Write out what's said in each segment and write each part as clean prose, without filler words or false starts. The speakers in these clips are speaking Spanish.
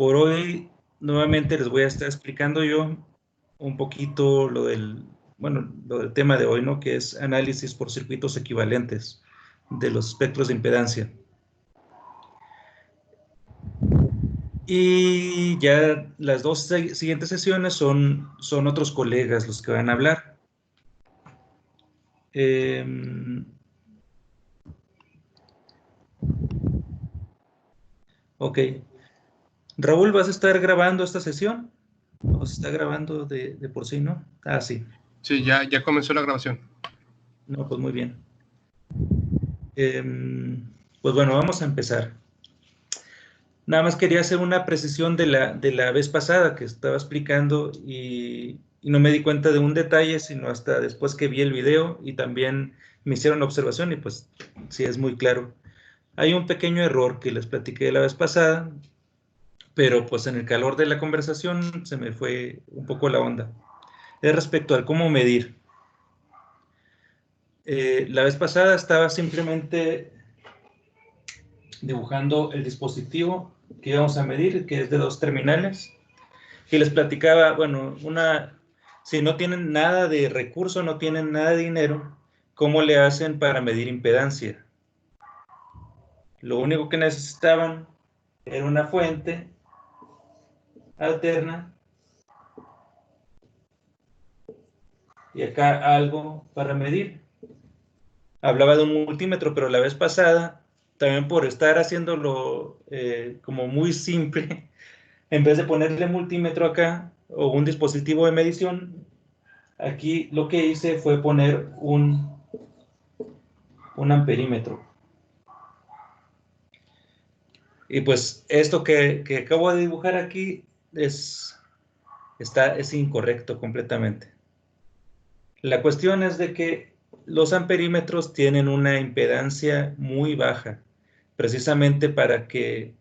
por hoy nuevamente les voy a estar explicando yo un poquito lo del tema de hoy, ¿no? Que es análisis por circuitos equivalentes de los espectros de impedancia. Y ya las dos siguientes sesiones son otros colegas los que van a hablar. Ok. Raúl, ¿vas a estar grabando esta sesión? ¿O se está grabando de por sí, no? Ah, sí. Sí, ya comenzó la grabación. No, pues muy bien. Pues bueno, vamos a empezar. Nada más quería hacer una precisión de la vez pasada que estaba explicando y no me di cuenta de un detalle, sino hasta después que vi el video y también me hicieron la observación y pues sí es muy claro. Hay un pequeño error que les platiqué la vez pasada, pero pues en el calor de la conversación se me fue un poco la onda. Es respecto al cómo medir. La vez pasada estaba simplemente dibujando el dispositivo que íbamos a medir, que es de 2 terminales, y les platicaba, bueno, si no tienen nada de recurso, no tienen nada de dinero, ¿cómo le hacen para medir impedancia? Lo único que necesitaban era una fuente alterna y acá algo para medir. Hablaba de un multímetro, pero la vez pasada, también por estar haciéndolo como muy simple, en vez de ponerle multímetro acá o un dispositivo de medición, aquí lo que hice fue poner un amperímetro. Y pues esto que acabo de dibujar aquí es incorrecto completamente. La cuestión es de que los amperímetros tienen una impedancia muy baja, precisamente para que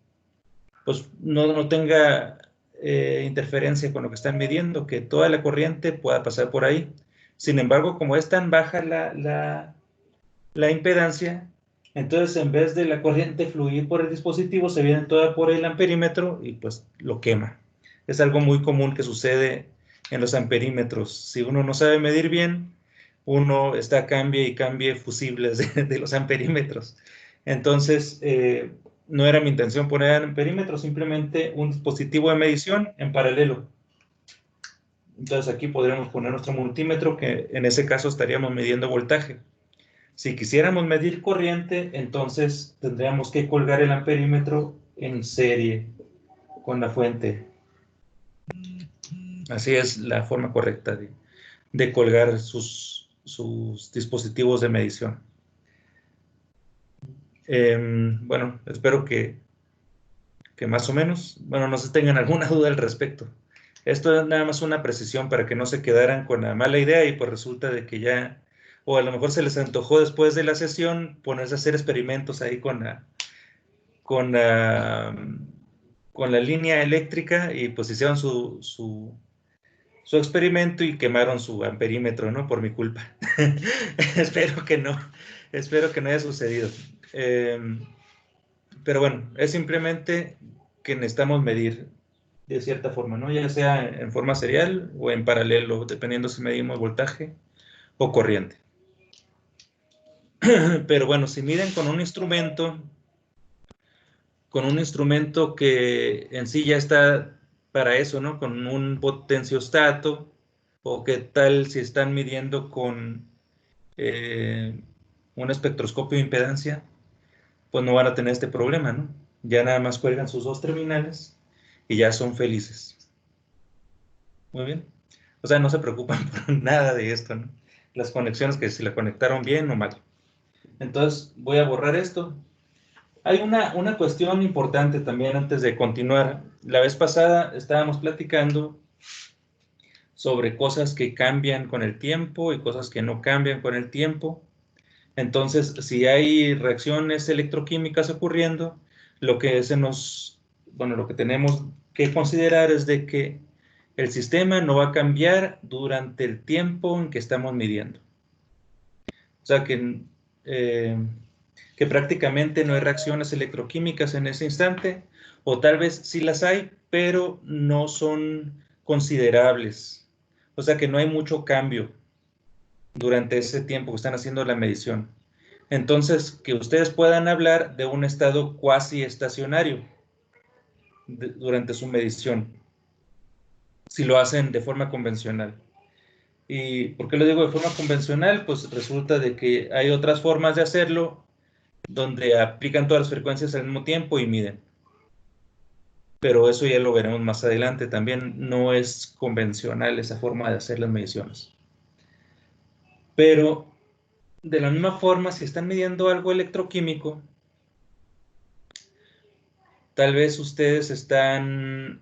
pues, no tenga interferencia con lo que están midiendo, que toda la corriente pueda pasar por ahí. Sin embargo, como es tan baja la impedancia, entonces en vez de la corriente fluir por el dispositivo, se viene toda por el amperímetro y pues lo quema. Es algo muy común que sucede en los amperímetros. Si uno no sabe medir bien, uno está cambie y cambie fusibles de los amperímetros. Entonces, no era mi intención poner amperímetros, simplemente un dispositivo de medición en paralelo. Entonces aquí podríamos poner nuestro multímetro, que en ese caso estaríamos midiendo voltaje. Si quisiéramos medir corriente, entonces tendríamos que colgar el amperímetro en serie con la fuente. Así es la forma correcta de colgar sus dispositivos de medición. Bueno, espero que más o menos, bueno, no se tengan alguna duda al respecto. Esto es nada más una precisión para que no se quedaran con la mala idea y pues resulta de que ya, o a lo mejor se les antojó después de la sesión ponerse a hacer experimentos ahí con la línea eléctrica y pues hicieron su experimento y quemaron su amperímetro, ¿no? Por mi culpa. Espero que no haya sucedido. Pero bueno, es simplemente que necesitamos medir de cierta forma, ¿no? Ya sea en forma serial o en paralelo, dependiendo si medimos voltaje o corriente. Pero bueno, si miden con un instrumento que en sí ya está para eso, ¿no? Con un potenciostato, o qué tal si están midiendo con un espectroscopio de impedancia, pues no van a tener este problema, ¿no? Ya nada más cuelgan sus 2 terminales y ya son felices. Muy bien. O sea, no se preocupan por nada de esto, ¿no? Las conexiones, que si la conectaron bien o mal. Entonces, voy a borrar esto. Hay una cuestión importante también antes de continuar. La vez pasada estábamos platicando sobre cosas que cambian con el tiempo y cosas que no cambian con el tiempo. Entonces, si hay reacciones electroquímicas ocurriendo, lo que tenemos que considerar es de que el sistema no va a cambiar durante el tiempo en que estamos midiendo. O sea, que que prácticamente no hay reacciones electroquímicas en ese instante, o tal vez sí las hay, pero no son considerables. O sea que no hay mucho cambio durante ese tiempo que están haciendo la medición. Entonces, que ustedes puedan hablar de un estado cuasi estacionario durante su medición, si lo hacen de forma convencional. ¿Y por qué lo digo de forma convencional? Pues resulta de que hay otras formas de hacerlo donde aplican todas las frecuencias al mismo tiempo y miden. Pero eso ya lo veremos más adelante. También no es convencional esa forma de hacer las mediciones. Pero de la misma forma, si están midiendo algo electroquímico, tal vez ustedes están,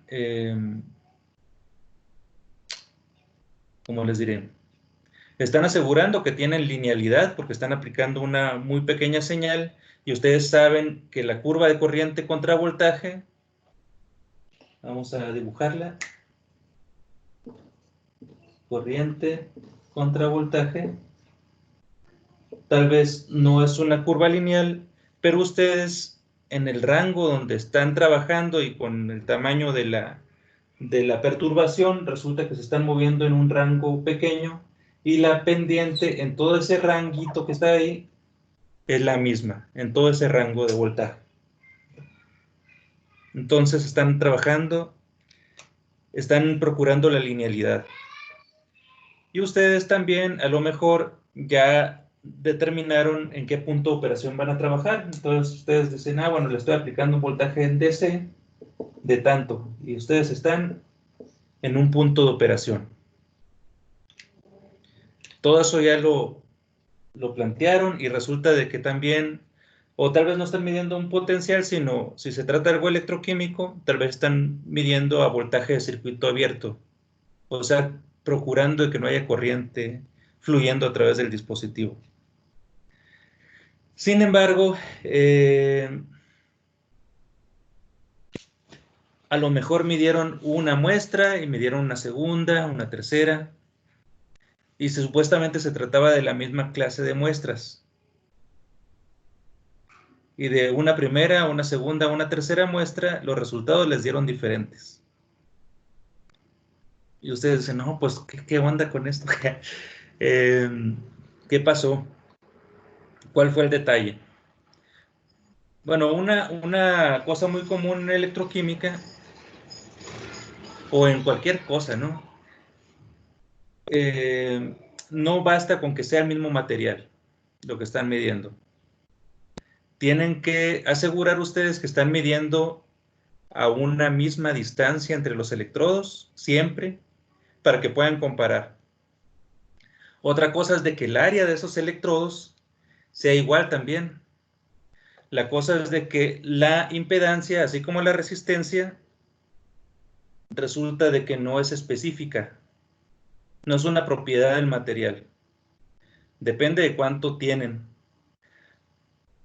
¿cómo les diré? Están asegurando que tienen linealidad porque están aplicando una muy pequeña señal y ustedes saben que la curva de corriente contra voltaje, vamos a dibujarla, corriente contra voltaje, tal vez no es una curva lineal, pero ustedes en el rango donde están trabajando y con el tamaño de la perturbación, resulta que se están moviendo en un rango pequeño y la pendiente en todo ese ranguito que está ahí es la misma, en todo ese rango de voltaje. Entonces están trabajando, están procurando la linealidad. Y ustedes también a lo mejor ya determinaron en qué punto de operación van a trabajar. Entonces ustedes dicen, ah, bueno, le estoy aplicando un voltaje en DC de tanto. Y ustedes están en un punto de operación. Todo eso ya lo plantearon y resulta de que también, o tal vez no están midiendo un potencial, sino si se trata de algo electroquímico, tal vez están midiendo a voltaje de circuito abierto. O sea, procurando que no haya corriente fluyendo a través del dispositivo. Sin embargo, a lo mejor midieron una muestra y midieron una segunda, una tercera, y supuestamente se trataba de la misma clase de muestras. Y de una primera, una segunda, una tercera muestra, los resultados les dieron diferentes. Y ustedes dicen, no, pues, ¿qué onda con esto? ¿Qué pasó? ¿Cuál fue el detalle? Bueno, una cosa muy común en electroquímica o en cualquier cosa, ¿no? No basta con que sea el mismo material lo que están midiendo. Tienen que asegurar ustedes que están midiendo a una misma distancia entre los electrodos, siempre, para que puedan comparar. Otra cosa es de que el área de esos electrodos sea igual también. La cosa es de que la impedancia, así como la resistencia, resulta de que no es específica. No es una propiedad del material. Depende de cuánto tienen.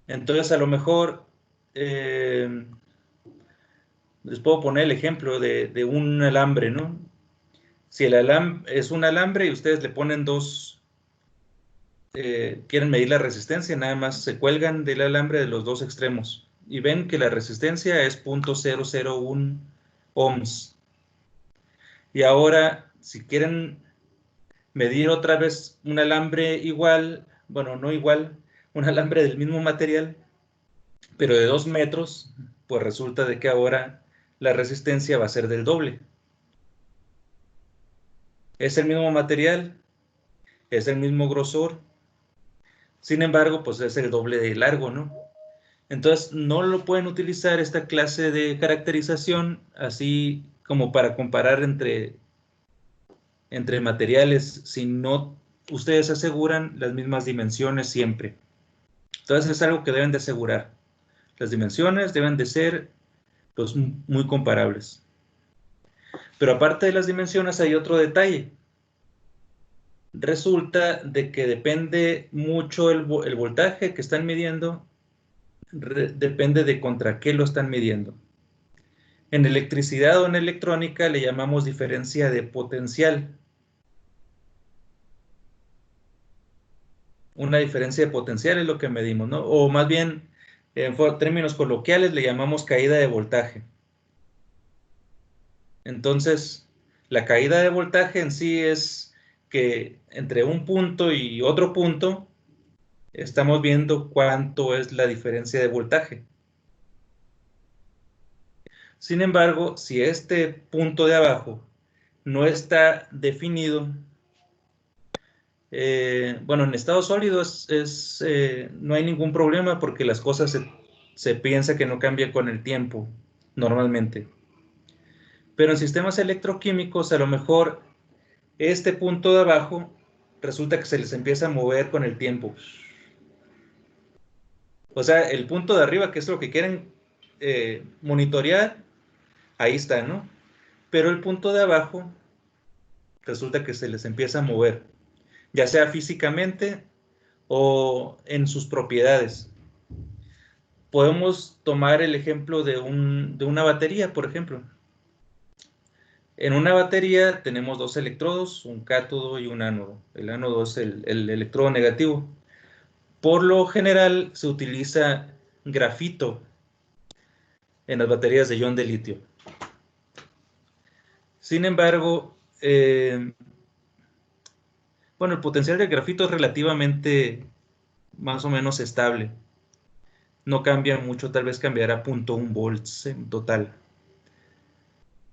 Entonces, a lo mejor, les puedo poner el ejemplo de un alambre, ¿no? Si el alambre es un alambre y ustedes le ponen dos, quieren medir la resistencia, nada más se cuelgan del alambre de los dos extremos y ven que la resistencia es 0.001 ohms. Y ahora, si quieren medir otra vez un alambre igual, bueno, no igual, un alambre del mismo material, pero de 2 metros, pues resulta de que ahora la resistencia va a ser del doble. Es el mismo material, es el mismo grosor, sin embargo, pues es el doble de largo, ¿no? Entonces, no lo pueden utilizar esta clase de caracterización así como para comparar entre materiales, si no ustedes aseguran las mismas dimensiones siempre. Entonces, es algo que deben de asegurar. Las dimensiones deben de ser pues, muy comparables. Pero aparte de las dimensiones hay otro detalle. Resulta de que depende mucho el voltaje que están midiendo, depende de contra qué lo están midiendo. En electricidad o en electrónica le llamamos diferencia de potencial. Una diferencia de potencial es lo que medimos, ¿no? O más bien, en términos coloquiales, le llamamos caída de voltaje. Entonces, la caída de voltaje en sí es que entre un punto y otro punto estamos viendo cuánto es la diferencia de voltaje. Sin embargo, si este punto de abajo no está definido, bueno, en estado sólido no hay ningún problema porque las cosas se piensa que no cambian con el tiempo normalmente. Pero en sistemas electroquímicos, a lo mejor este punto de abajo resulta que se les empieza a mover con el tiempo. O sea, el punto de arriba, que es lo que quieren monitorear, ahí está, ¿no? Pero el punto de abajo resulta que se les empieza a mover, ya sea físicamente o en sus propiedades. Podemos tomar el ejemplo de una batería, por ejemplo. En una batería tenemos dos electrodos, un cátodo y un ánodo. El ánodo es el electrodo negativo. Por lo general se utiliza grafito en las baterías de ion de litio. Sin embargo, bueno, el potencial del grafito es relativamente más o menos estable. No cambia mucho, tal vez cambiará 0.1 volts en total.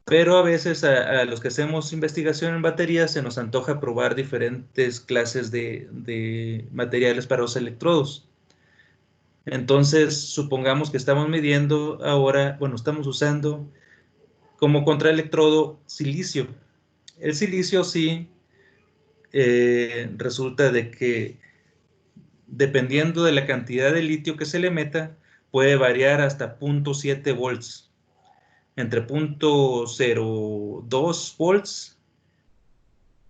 Pero a veces a los que hacemos investigación en baterías se nos antoja probar diferentes clases de materiales para los electrodos. Entonces, supongamos que estamos midiendo ahora, bueno, estamos usando como contraelectrodo silicio. El silicio sí resulta de que dependiendo de la cantidad de litio que se le meta, puede variar hasta 0.7 volts. Entre 0.02 volts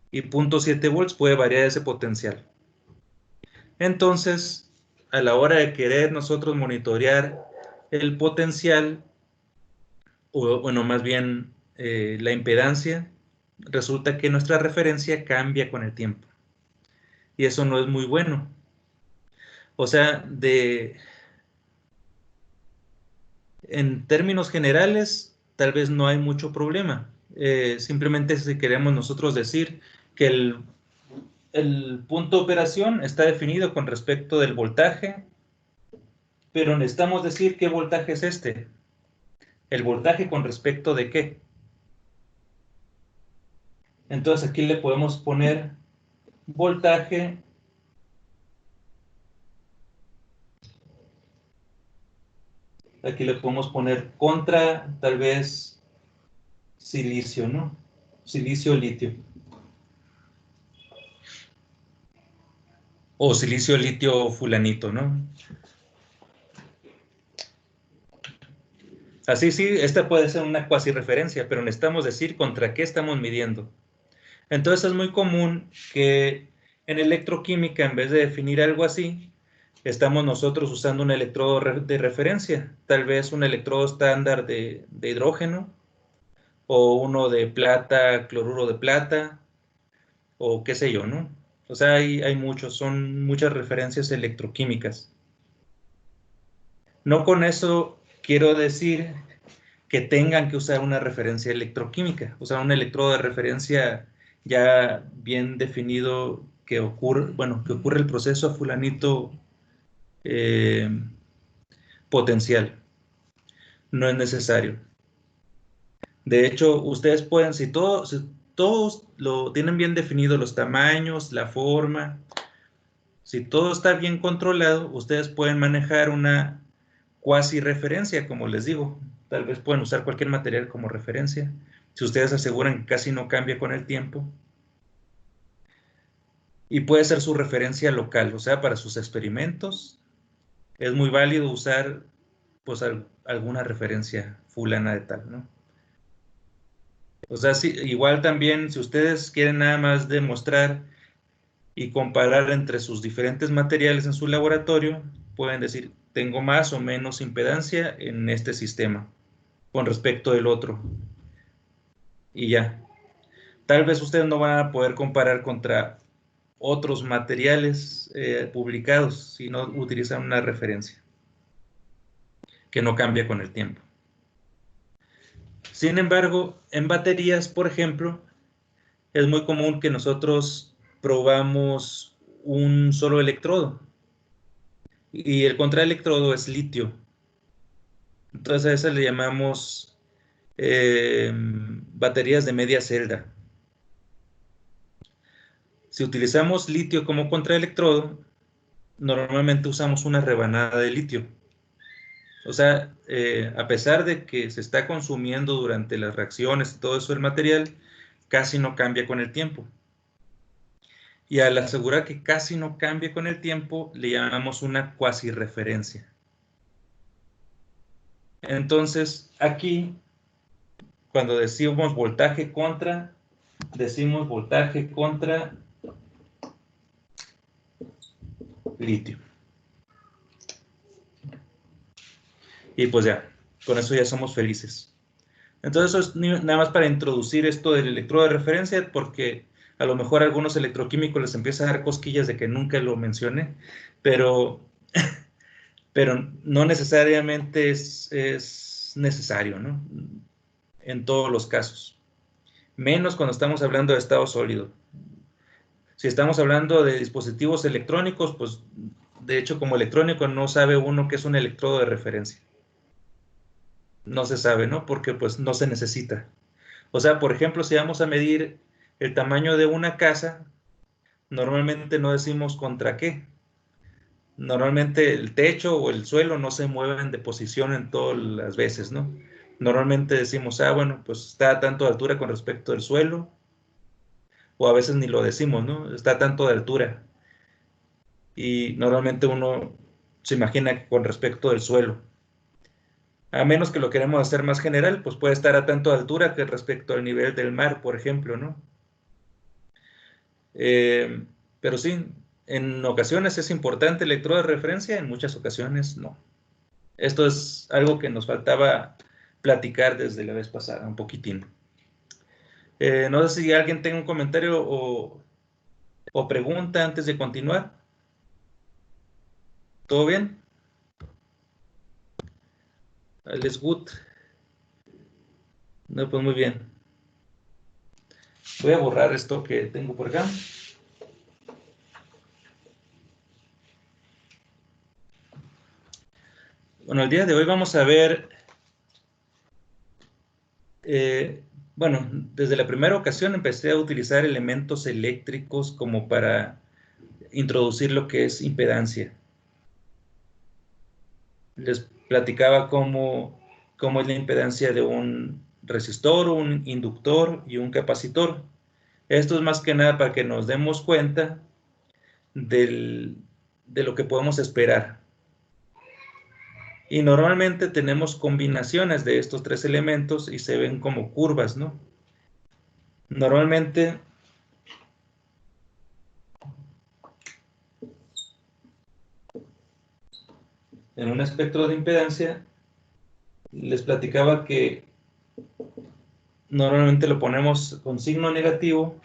y 0.7 volts puede variar ese potencial. Entonces, a la hora de querer nosotros monitorear el potencial, o bueno, más bien la impedancia, resulta que nuestra referencia cambia con el tiempo. Y eso no es muy bueno. O sea, en términos generales, tal vez no hay mucho problema. Simplemente si queremos nosotros decir que el punto de operación está definido con respecto del voltaje, pero necesitamos decir qué voltaje es este. ¿El voltaje con respecto de qué? Entonces aquí le podemos poner voltaje aquí le podemos poner contra, tal vez, silicio, ¿no? Silicio-litio. O silicio-litio fulanito, ¿no? Así sí, esta puede ser una cuasi referencia, pero necesitamos decir contra qué estamos midiendo. Entonces es muy común que en electroquímica, en vez de definir algo así, estamos nosotros usando un electrodo de referencia, tal vez un electrodo estándar de hidrógeno, o uno de plata, cloruro de plata, o qué sé yo, ¿no? O sea, hay muchos, son muchas referencias electroquímicas. No con eso quiero decir que tengan que usar una referencia electroquímica, o sea, un electrodo de referencia ya bien definido que ocurre, bueno, que ocurre el proceso a fulanito eh, potencial. No es necesario. De hecho, ustedes pueden, si todos lo tienen bien definido, los tamaños, la forma, si todo está bien controlado, ustedes pueden manejar una cuasi referencia, como les digo. Tal vez pueden usar cualquier material como referencia. Si ustedes aseguran que casi no cambia con el tiempo. Y puede ser su referencia local, o sea, para sus experimentos. Es muy válido usar pues alguna referencia fulana de tal, ¿no? O sea, sí, igual también si ustedes quieren nada más demostrar y comparar entre sus diferentes materiales en su laboratorio, pueden decir, tengo más o menos impedancia en este sistema con respecto del otro. Y ya. Tal vez ustedes no van a poder comparar contra otros materiales publicados, sino utilizan una referencia que no cambia con el tiempo. Sin embargo, en baterías, por ejemplo, es muy común que nosotros probamos un solo electrodo y el contraelectrodo es litio. Entonces a eso le llamamos baterías de media celda. Si utilizamos litio como contraelectrodo, normalmente usamos una rebanada de litio. O sea, a pesar de que se está consumiendo durante las reacciones y todo eso el material, casi no cambia con el tiempo. Y al asegurar que casi no cambia con el tiempo, le llamamos una cuasi-referencia. Entonces, aquí, cuando decimos voltaje contra, decimos voltaje contra litio. Y pues ya, con eso ya somos felices. Entonces, eso es nada más para introducir esto del electrodo de referencia, porque a lo mejor a algunos electroquímicos les empieza a dar cosquillas de que nunca lo mencioné, pero no necesariamente es necesario, ¿no? En todos los casos. Menos cuando estamos hablando de estado sólido. Si estamos hablando de dispositivos electrónicos, pues de hecho como electrónico no sabe uno qué es un electrodo de referencia. No se sabe, ¿no? Porque pues no se necesita. O sea, por ejemplo, si vamos a medir el tamaño de una casa, normalmente no decimos contra qué. Normalmente el techo o el suelo no se mueven de posición en todas las veces, ¿no? Normalmente decimos, bueno, pues está a tanto de altura con respecto al suelo, o a veces ni lo decimos, ¿no? Está a tanto de altura. Y normalmente uno se imagina que con respecto del suelo. A menos que lo queremos hacer más general, pues puede estar a tanto de altura que respecto al nivel del mar, por ejemplo, ¿no? Pero sí, en ocasiones es importante el electrodo de referencia, en muchas ocasiones no. Esto es algo que nos faltaba platicar desde la vez pasada, un poquitín. No sé si alguien tenga un comentario o pregunta antes de continuar. ¿Todo bien? ¿Les good? No, pues muy bien. Voy a borrar esto que tengo por acá. Bueno, el día de hoy vamos a ver, bueno, desde la primera ocasión empecé a utilizar elementos eléctricos como para introducir lo que es impedancia. Les platicaba cómo es la impedancia de un resistor, un inductor y un capacitor. Esto es más que nada para que nos demos cuenta de lo que podemos esperar. Y normalmente tenemos combinaciones de estos tres elementos y se ven como curvas, ¿no? Normalmente en un espectro de impedancia les platicaba que normalmente lo ponemos con signo negativo,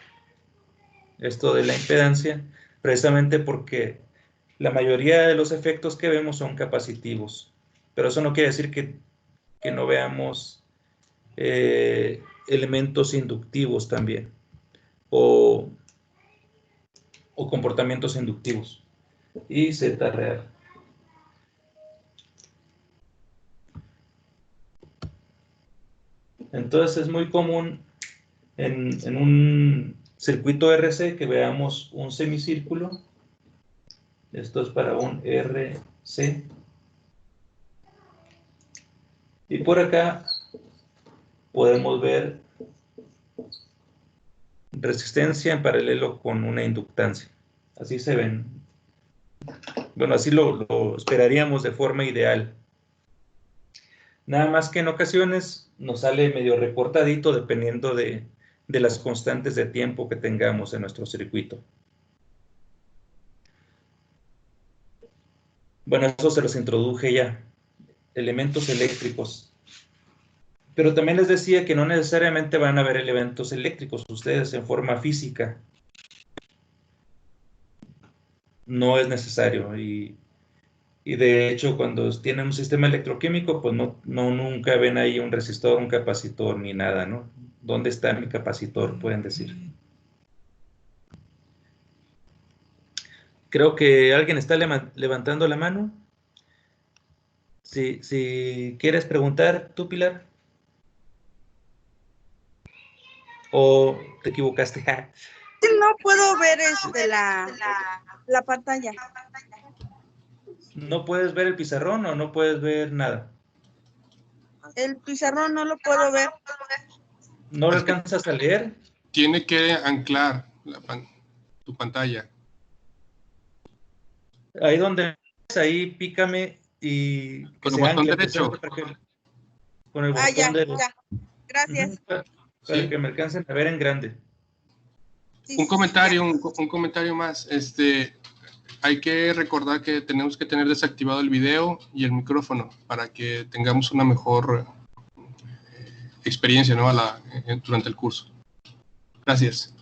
esto de la impedancia, precisamente porque la mayoría de los efectos que vemos son capacitivos, pero eso no quiere decir que no veamos elementos inductivos también o comportamientos inductivos. Y Z real. Entonces es muy común en un circuito RC que veamos un semicírculo. Esto es para un RC. Y por acá podemos ver resistencia en paralelo con una inductancia. Así se ven. Bueno, así lo esperaríamos de forma ideal. Nada más que en ocasiones nos sale medio recortadito dependiendo de las constantes de tiempo que tengamos en nuestro circuito. Bueno, eso se los introduje ya. Elementos eléctricos. Pero también les decía que no necesariamente van a haber elementos eléctricos ustedes en forma física. no es necesario. Y de hecho, cuando tienen un sistema electroquímico, pues nunca ven ahí un resistor, un capacitor, ni nada, ¿no? ¿Dónde está mi capacitor? Pueden decir. Creo que alguien está levantando la mano. Si quieres preguntar, tú, Pilar, o te equivocaste. No puedo ver la pantalla. ¿No puedes ver el pizarrón o no puedes ver nada? El pizarrón no lo puedo ver. ¿No lo alcanzas a leer? Tiene que anclar tu pantalla. Ahí donde ahí pícame y que Con el se botón ancle derecho. con el botón Ya, de... ya. Gracias. Para Sí. que me alcancen a ver en grande. Sí, Un comentario, un comentario más. Hay que recordar que tenemos que tener desactivado el video y el micrófono para que tengamos una mejor experiencia, ¿no? Durante el curso. Gracias.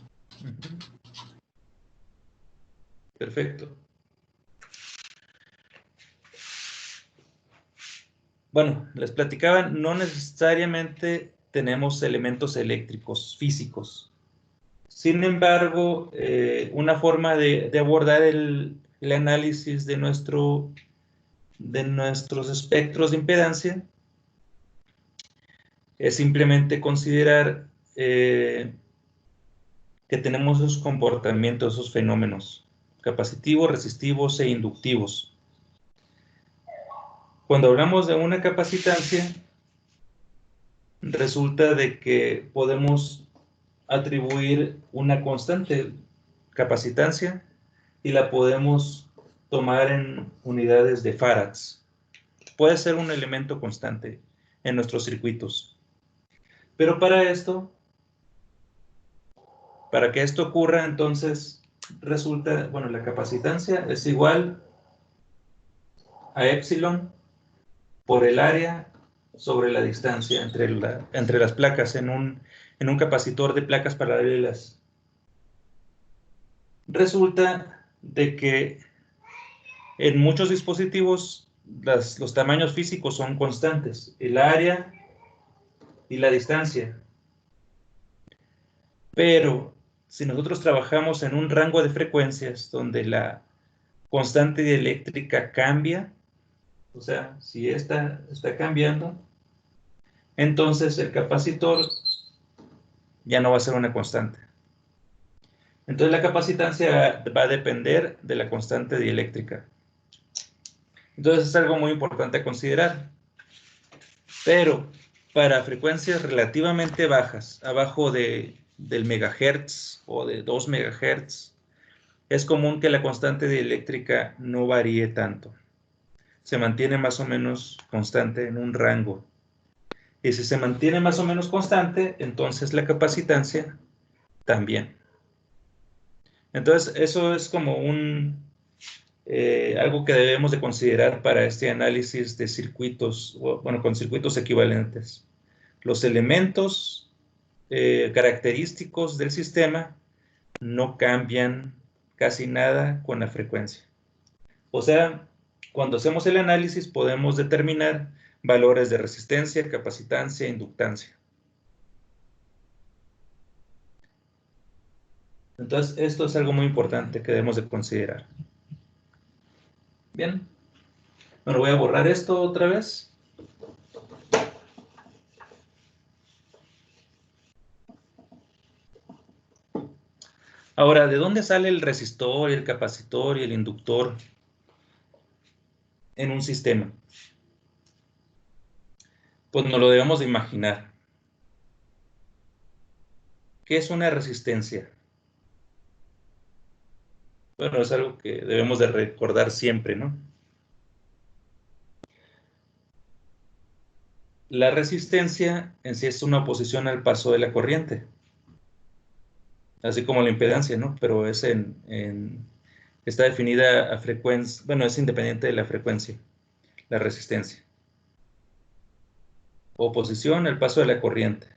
Perfecto. Bueno, les platicaba, no necesariamente tenemos elementos eléctricos físicos. Sin embargo, una forma de abordar el análisis de nuestros espectros de impedancia es simplemente considerar que tenemos esos comportamientos, esos fenómenos capacitivos, resistivos e inductivos. Cuando hablamos de una capacitancia, resulta de que podemos atribuir una constante capacitancia y la podemos tomar en unidades de farads. Puede ser un elemento constante en nuestros circuitos. Pero para que esto ocurra, entonces resulta, bueno, la capacitancia es igual a epsilon por el área sobre la distancia entre las placas en un capacitor de placas paralelas. Resulta de que en muchos dispositivos los tamaños físicos son constantes, el área y la distancia. Pero si nosotros trabajamos en un rango de frecuencias donde la constante dieléctrica cambia, o sea, si esta está cambiando, entonces el capacitor ya no va a ser una constante. Entonces la capacitancia va a depender de la constante dieléctrica. Entonces es algo muy importante a considerar. Pero para frecuencias relativamente bajas, abajo del megahertz o de 2 megahertz, es común que la constante dieléctrica no varíe tanto. Se mantiene más o menos constante en un rango. Y si se mantiene más o menos constante, entonces la capacitancia también. Entonces, eso es como algo que debemos de considerar para este análisis de circuitos, bueno, con circuitos equivalentes. Los elementos característicos del sistema no cambian casi nada con la frecuencia. O sea, cuando hacemos el análisis podemos determinar valores de resistencia, capacitancia, inductancia. Entonces, esto es algo muy importante que debemos de considerar. Bien. Bueno, voy a borrar esto otra vez. Ahora, ¿de dónde sale el resistor, el capacitor y el inductor en un sistema? Pues nos lo debemos de imaginar. ¿Qué es una resistencia? Bueno, es algo que debemos de recordar siempre, ¿no? La resistencia en sí es una oposición al paso de la corriente, así como la impedancia, ¿no? Pero está definida a frecuencia, bueno, es independiente de la frecuencia, la resistencia. Oposición al paso de la corriente.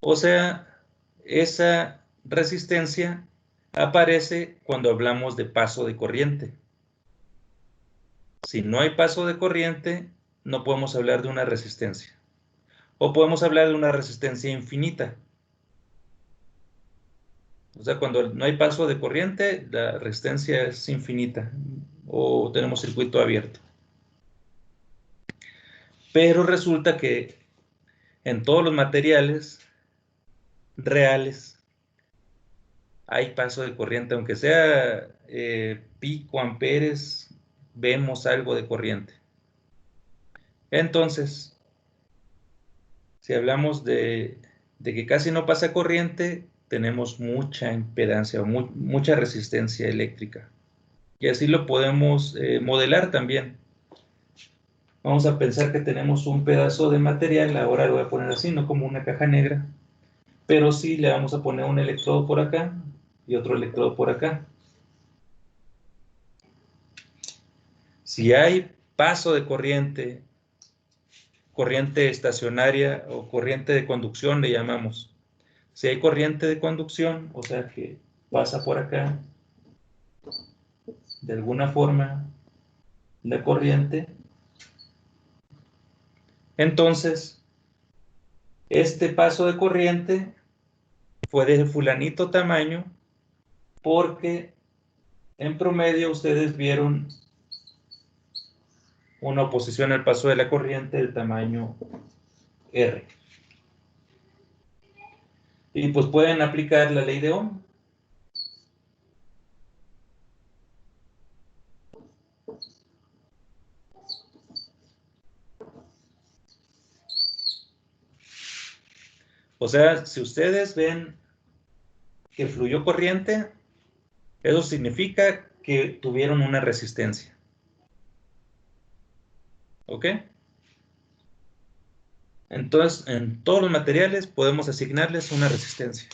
O sea, esa resistencia aparece cuando hablamos de paso de corriente. Si no hay paso de corriente, no podemos hablar de una resistencia. O podemos hablar de una resistencia infinita. O sea, cuando no hay paso de corriente, la resistencia es infinita. O tenemos circuito abierto. Pero resulta que en todos los materiales reales hay paso de corriente, aunque sea picoamperes, vemos algo de corriente. Entonces, si hablamos de que casi no pasa corriente, tenemos mucha impedancia o mucha resistencia eléctrica. Y así lo podemos modelar también. Vamos a pensar que tenemos un pedazo de material, ahora lo voy a poner así, no como una caja negra, pero sí le vamos a poner un electrodo por acá y otro electrodo por acá. Si hay paso de corriente, corriente estacionaria o corriente de conducción le llamamos. Si hay corriente de conducción, o sea que pasa por acá, de alguna forma, la corriente, entonces este paso de corriente fue de fulanito tamaño porque en promedio ustedes vieron una oposición al paso de la corriente del tamaño R. Y pues pueden aplicar la ley de Ohm. O sea, si ustedes ven que fluyó corriente, eso significa que tuvieron una resistencia. ¿Ok? Entonces, en todos los materiales podemos asignarles una resistencia.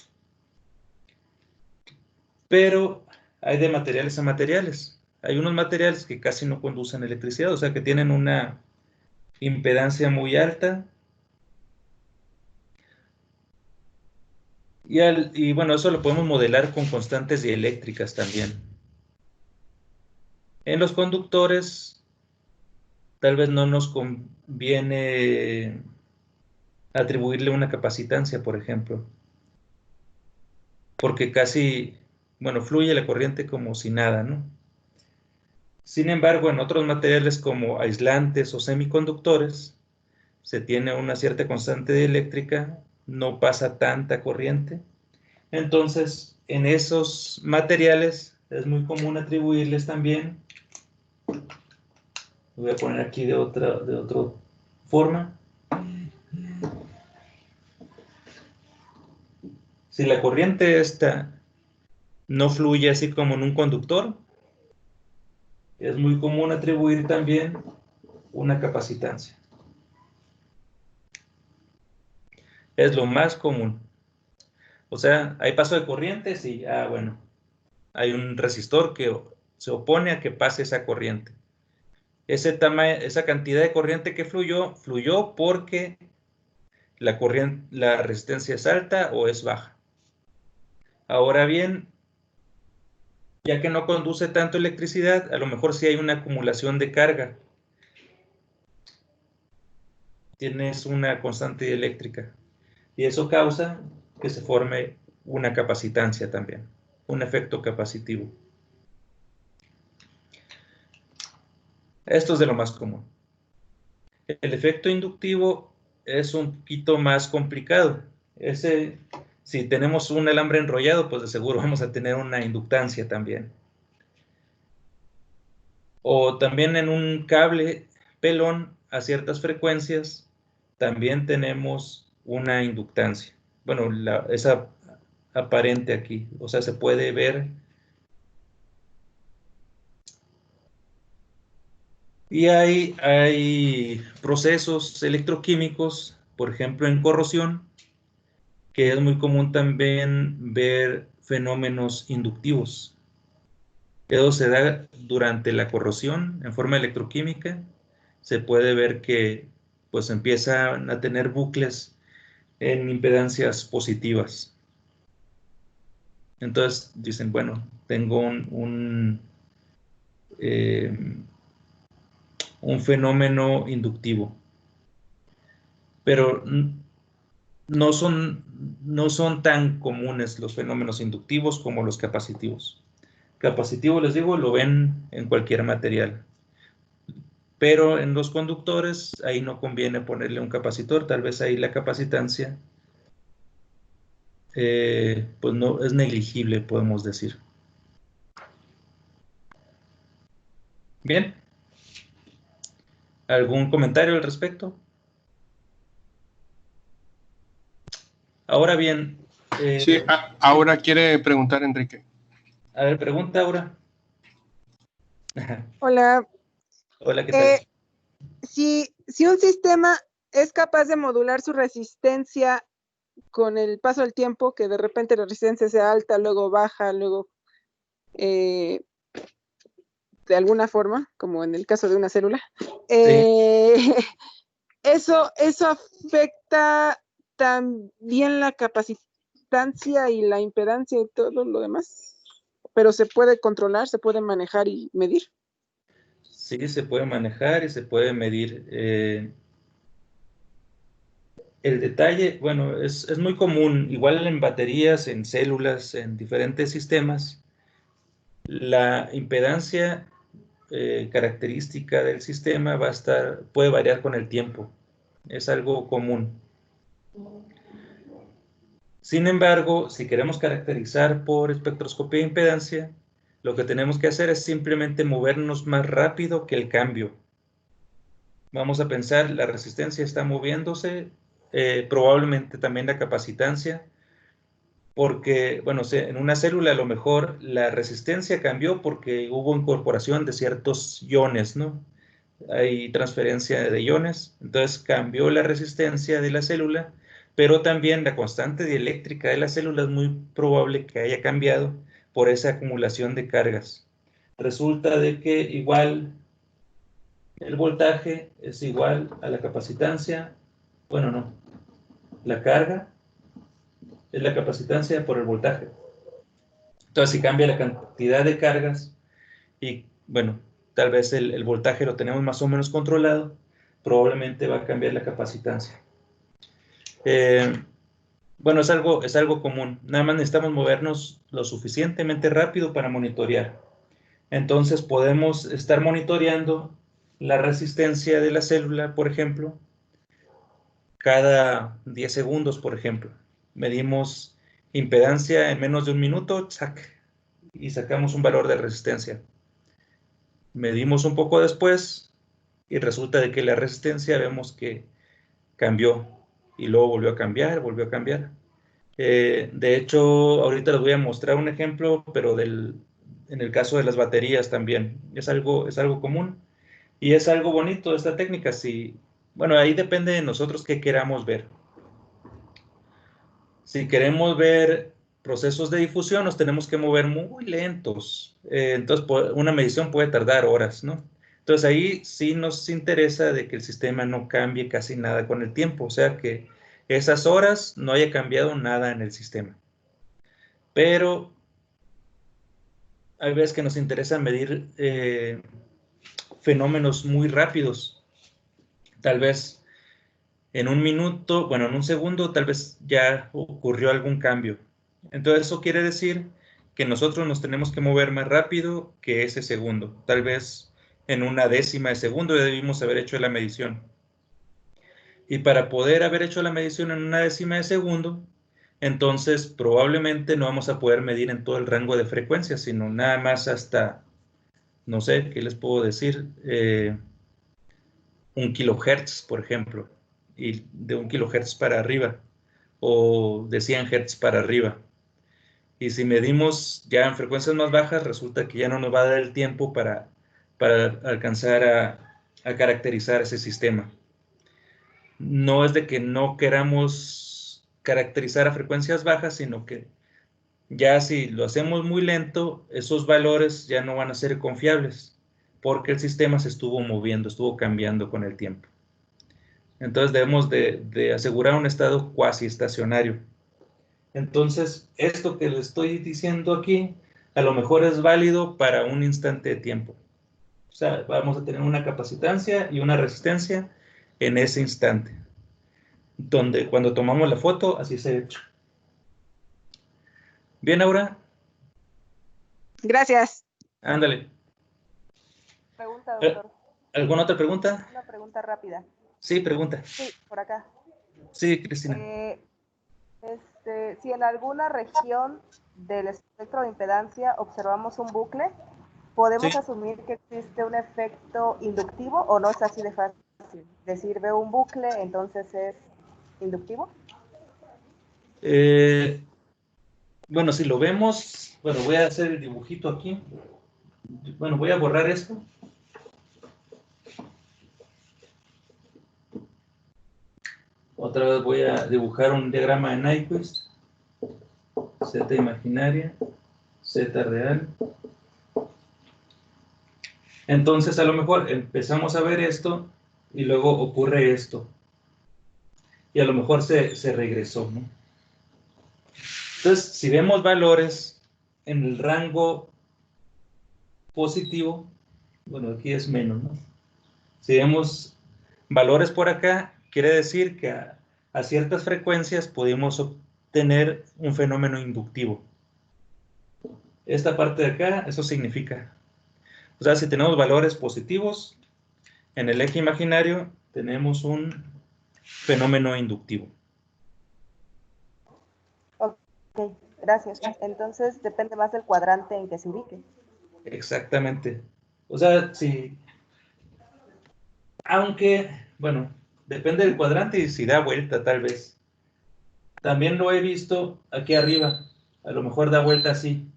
Pero hay de materiales a materiales. Hay unos materiales que casi no conducen electricidad, o sea que tienen una impedancia muy alta. Y bueno, eso lo podemos modelar con constantes dieléctricas también. En los conductores, tal vez no nos conviene atribuirle una capacitancia, por ejemplo, porque casi, bueno, fluye la corriente como si nada, ¿no? Sin embargo, en otros materiales como aislantes o semiconductores, se tiene una cierta constante dieléctrica, no pasa tanta corriente. Entonces, en esos materiales es muy común atribuirles también, lo voy a poner aquí de otra forma. Si la corriente esta no fluye así como en un conductor, es muy común atribuir también una capacitancia. Es lo más común. O sea, hay paso de corriente, sí, bueno, hay un resistor que se opone a que pase esa corriente. Esa cantidad de corriente que fluyó porque la resistencia es alta o es baja. Ahora bien, ya que no conduce tanto electricidad, a lo mejor sí hay una acumulación de carga. Tienes una constante eléctrica. Y eso causa que se forme una capacitancia también, un efecto capacitivo. Esto es de lo más común. El efecto inductivo es un poquito más complicado. Si tenemos un alambre enrollado, pues de seguro vamos a tener una inductancia también. O también en un cable pelón a ciertas frecuencias, también tenemos una inductancia. Bueno, esa aparente aquí, o sea, se puede ver. Y hay procesos electroquímicos, por ejemplo, en corrosión, que es muy común también ver fenómenos inductivos. Eso se da durante la corrosión en forma electroquímica. Se puede ver que pues empiezan a tener bucles en impedancias positivas. Entonces dicen, bueno, tengo un fenómeno inductivo. Pero no son tan comunes los fenómenos inductivos como los capacitivos. Capacitivo, les digo, lo ven en cualquier material. Pero en los conductores, ahí no conviene ponerle un capacitor. Tal vez ahí la capacitancia pues no es negligible, podemos decir. Bien. ¿Algún comentario al respecto? Ahora bien. Sí, ahora quiere preguntar Enrique. A ver, pregunta, Aura. Hola. Hola, ¿qué tal? Si un sistema es capaz de modular su resistencia con el paso del tiempo, que de repente la resistencia sea alta, luego baja, luego de alguna forma, como en el caso de una célula, eso afecta también la capacitancia y la impedancia y todo lo demás, pero se puede controlar, se puede manejar y medir. Sí, se puede manejar y se puede medir. El detalle, bueno, es muy común, igual en baterías, en células, en diferentes sistemas, la impedancia característica del sistema puede variar con el tiempo. Es algo común. Sin embargo, si queremos caracterizar por espectroscopía de impedancia, lo que tenemos que hacer es simplemente movernos más rápido que el cambio. Vamos a pensar, la resistencia está moviéndose, probablemente también la capacitancia, porque, bueno, en una célula a lo mejor la resistencia cambió porque hubo incorporación de ciertos iones, ¿no? Hay transferencia de iones, entonces cambió la resistencia de la célula, pero también la constante dieléctrica de la célula es muy probable que haya cambiado por esa acumulación de cargas. Resulta de que igual el voltaje es igual a la capacitancia, bueno, no, la carga es la capacitancia por el voltaje. Entonces, si cambia la cantidad de cargas y, bueno, tal vez el voltaje lo tenemos más o menos controlado, probablemente va a cambiar la capacitancia. Bueno, es algo común. Nada más necesitamos movernos lo suficientemente rápido para monitorear. Entonces, podemos estar monitoreando la resistencia de la célula, por ejemplo, cada 10 segundos, por ejemplo. Medimos impedancia en menos de un minuto, ¡zac! Y sacamos un valor de resistencia. Medimos un poco después y resulta de que la resistencia vemos que cambió y luego volvió a cambiar, volvió a cambiar. De hecho, ahorita les voy a mostrar un ejemplo, pero en el caso de las baterías también. Es algo común y es algo bonito esta técnica. Bueno, ahí depende de nosotros qué queramos ver. Si queremos ver procesos de difusión, nos tenemos que mover muy lentos. Entonces, una medición puede tardar horas, ¿no? Entonces, ahí sí nos interesa de que el sistema no cambie casi nada con el tiempo, o sea, que esas horas no haya cambiado nada en el sistema. Pero hay veces que nos interesa medir fenómenos muy rápidos. Tal vez en un minuto, bueno, en un segundo, tal vez ya ocurrió algún cambio. Entonces eso quiere decir que nosotros nos tenemos que mover más rápido que ese segundo. Tal vez en una décima de segundo ya debimos haber hecho la medición. Y para poder haber hecho la medición en una décima de segundo, entonces probablemente no vamos a poder medir en todo el rango de frecuencias, sino nada más hasta, no sé, ¿qué les puedo decir? 1 kHz, por ejemplo, y de 1 kHz para arriba, o de 100 Hz para arriba. Y si medimos ya en frecuencias más bajas, resulta que ya no nos va a dar el tiempo para alcanzar a caracterizar ese sistema. No es de que no queramos caracterizar a frecuencias bajas, sino que ya si lo hacemos muy lento, esos valores ya no van a ser confiables, porque el sistema se estuvo moviendo, estuvo cambiando con el tiempo. Entonces debemos de asegurar un estado cuasi estacionario. Entonces, esto que le estoy diciendo aquí, a lo mejor es válido para un instante de tiempo. O sea, vamos a tener una capacitancia y una resistencia en ese instante, donde cuando tomamos la foto, así se ha hecho. Bien, Aura. Gracias. Ándale. Pregunta, doctor. ¿Alguna otra pregunta? Una pregunta rápida. Sí, pregunta. Sí, por acá. Sí, Cristina. Si en alguna región del espectro de impedancia observamos un bucle, ¿podemos Sí. asumir que existe un efecto inductivo o no es así de fácil? Decir, veo un bucle, entonces es inductivo. Bueno, si lo vemos, bueno, voy a hacer el dibujito aquí. Bueno, voy a borrar esto. Otra vez voy a dibujar un diagrama de Nyquist. Z imaginaria, Z real. Entonces, a lo mejor empezamos a ver esto y luego ocurre esto. Y a lo mejor se regresó, ¿no? Entonces, si vemos valores en el rango positivo, bueno, aquí es menos, ¿no? Si vemos valores por acá, quiere decir que a ciertas frecuencias podemos obtener un fenómeno inductivo. Esta parte de acá, eso significa. O sea, si tenemos valores positivos, en el eje imaginario tenemos un fenómeno inductivo. Ok, gracias. Entonces depende más del cuadrante en que se ubique. Exactamente. O sea, si, aunque, bueno, depende del cuadrante y si da vuelta tal vez. También lo he visto aquí arriba. A lo mejor da vuelta así.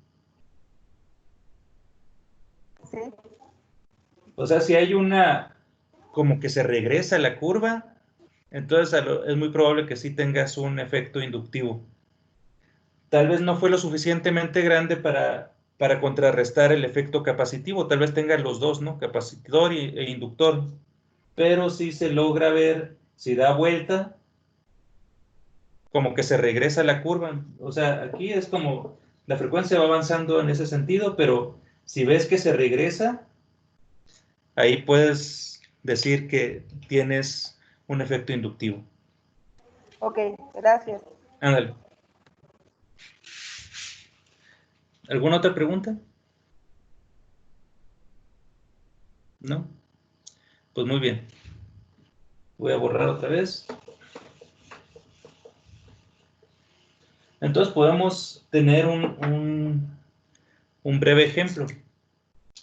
Sí. O sea, si hay una, como que se regresa la curva, entonces es muy probable que sí tengas un efecto inductivo. Tal vez no fue lo suficientemente grande para contrarrestar el efecto capacitivo, tal vez tengas los dos, ¿no? Capacitor e inductor, pero sí se logra ver, si da vuelta, como que se regresa la curva. O sea, aquí es como la frecuencia va avanzando en ese sentido, pero si ves que se regresa, ahí puedes decir que tienes un efecto inductivo. Ok, gracias. Ándale. ¿Alguna otra pregunta? ¿No? Pues muy bien. Voy a borrar otra vez. Entonces podemos tener un breve ejemplo.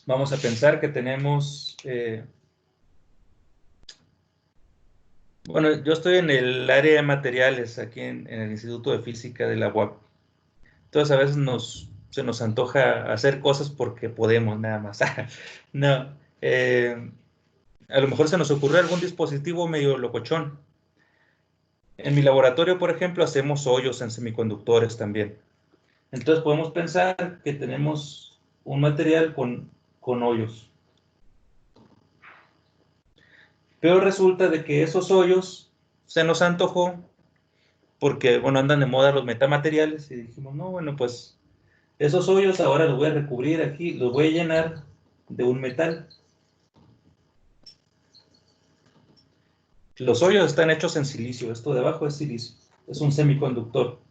Vamos a pensar que tenemos... bueno, yo estoy en el área de materiales, aquí en el Instituto de Física de la UAP. Entonces a veces se nos antoja hacer cosas porque podemos nada más. No, a lo mejor se nos ocurre algún dispositivo medio locochón. En mi laboratorio, por ejemplo, hacemos hoyos en semiconductores también. Entonces podemos pensar que tenemos un material con hoyos. Pero resulta de que esos hoyos se nos antojó porque, bueno, andan de moda los metamateriales y dijimos, no, bueno, pues esos hoyos ahora los voy a recubrir aquí, los voy a llenar de un metal. Los hoyos están hechos en silicio, esto de abajo es silicio, es un semiconductor.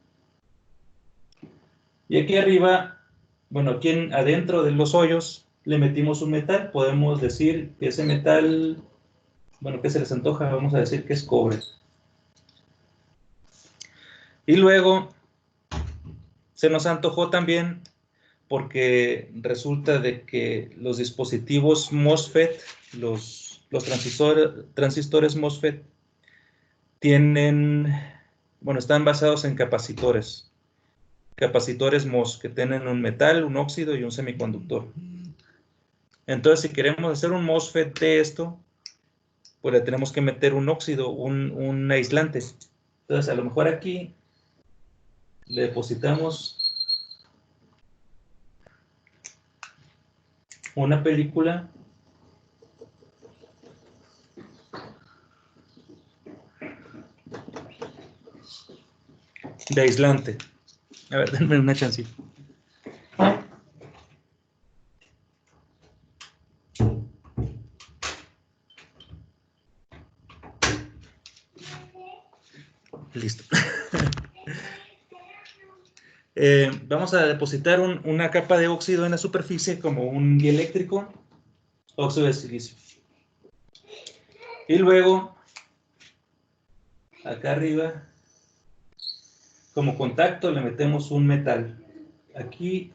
Y aquí arriba, bueno, aquí adentro de los hoyos le metimos un metal, podemos decir que ese metal, bueno, ¿qué se les antoja? Vamos a decir que es cobre. Y luego se nos antojó también porque resulta de que los dispositivos MOSFET, los transistores MOSFET, bueno, están basados en capacitores MOS, que tienen un metal, un óxido y un semiconductor. Entonces, si queremos hacer un MOSFET de esto, pues le tenemos que meter un óxido, un aislante. Entonces, a lo mejor aquí le depositamos una película de aislante. A ver, denme una chancita. Listo. Vamos a depositar una capa de óxido en la superficie como un dieléctrico, óxido de silicio. Y luego, acá arriba, como contacto, le metemos un metal. Aquí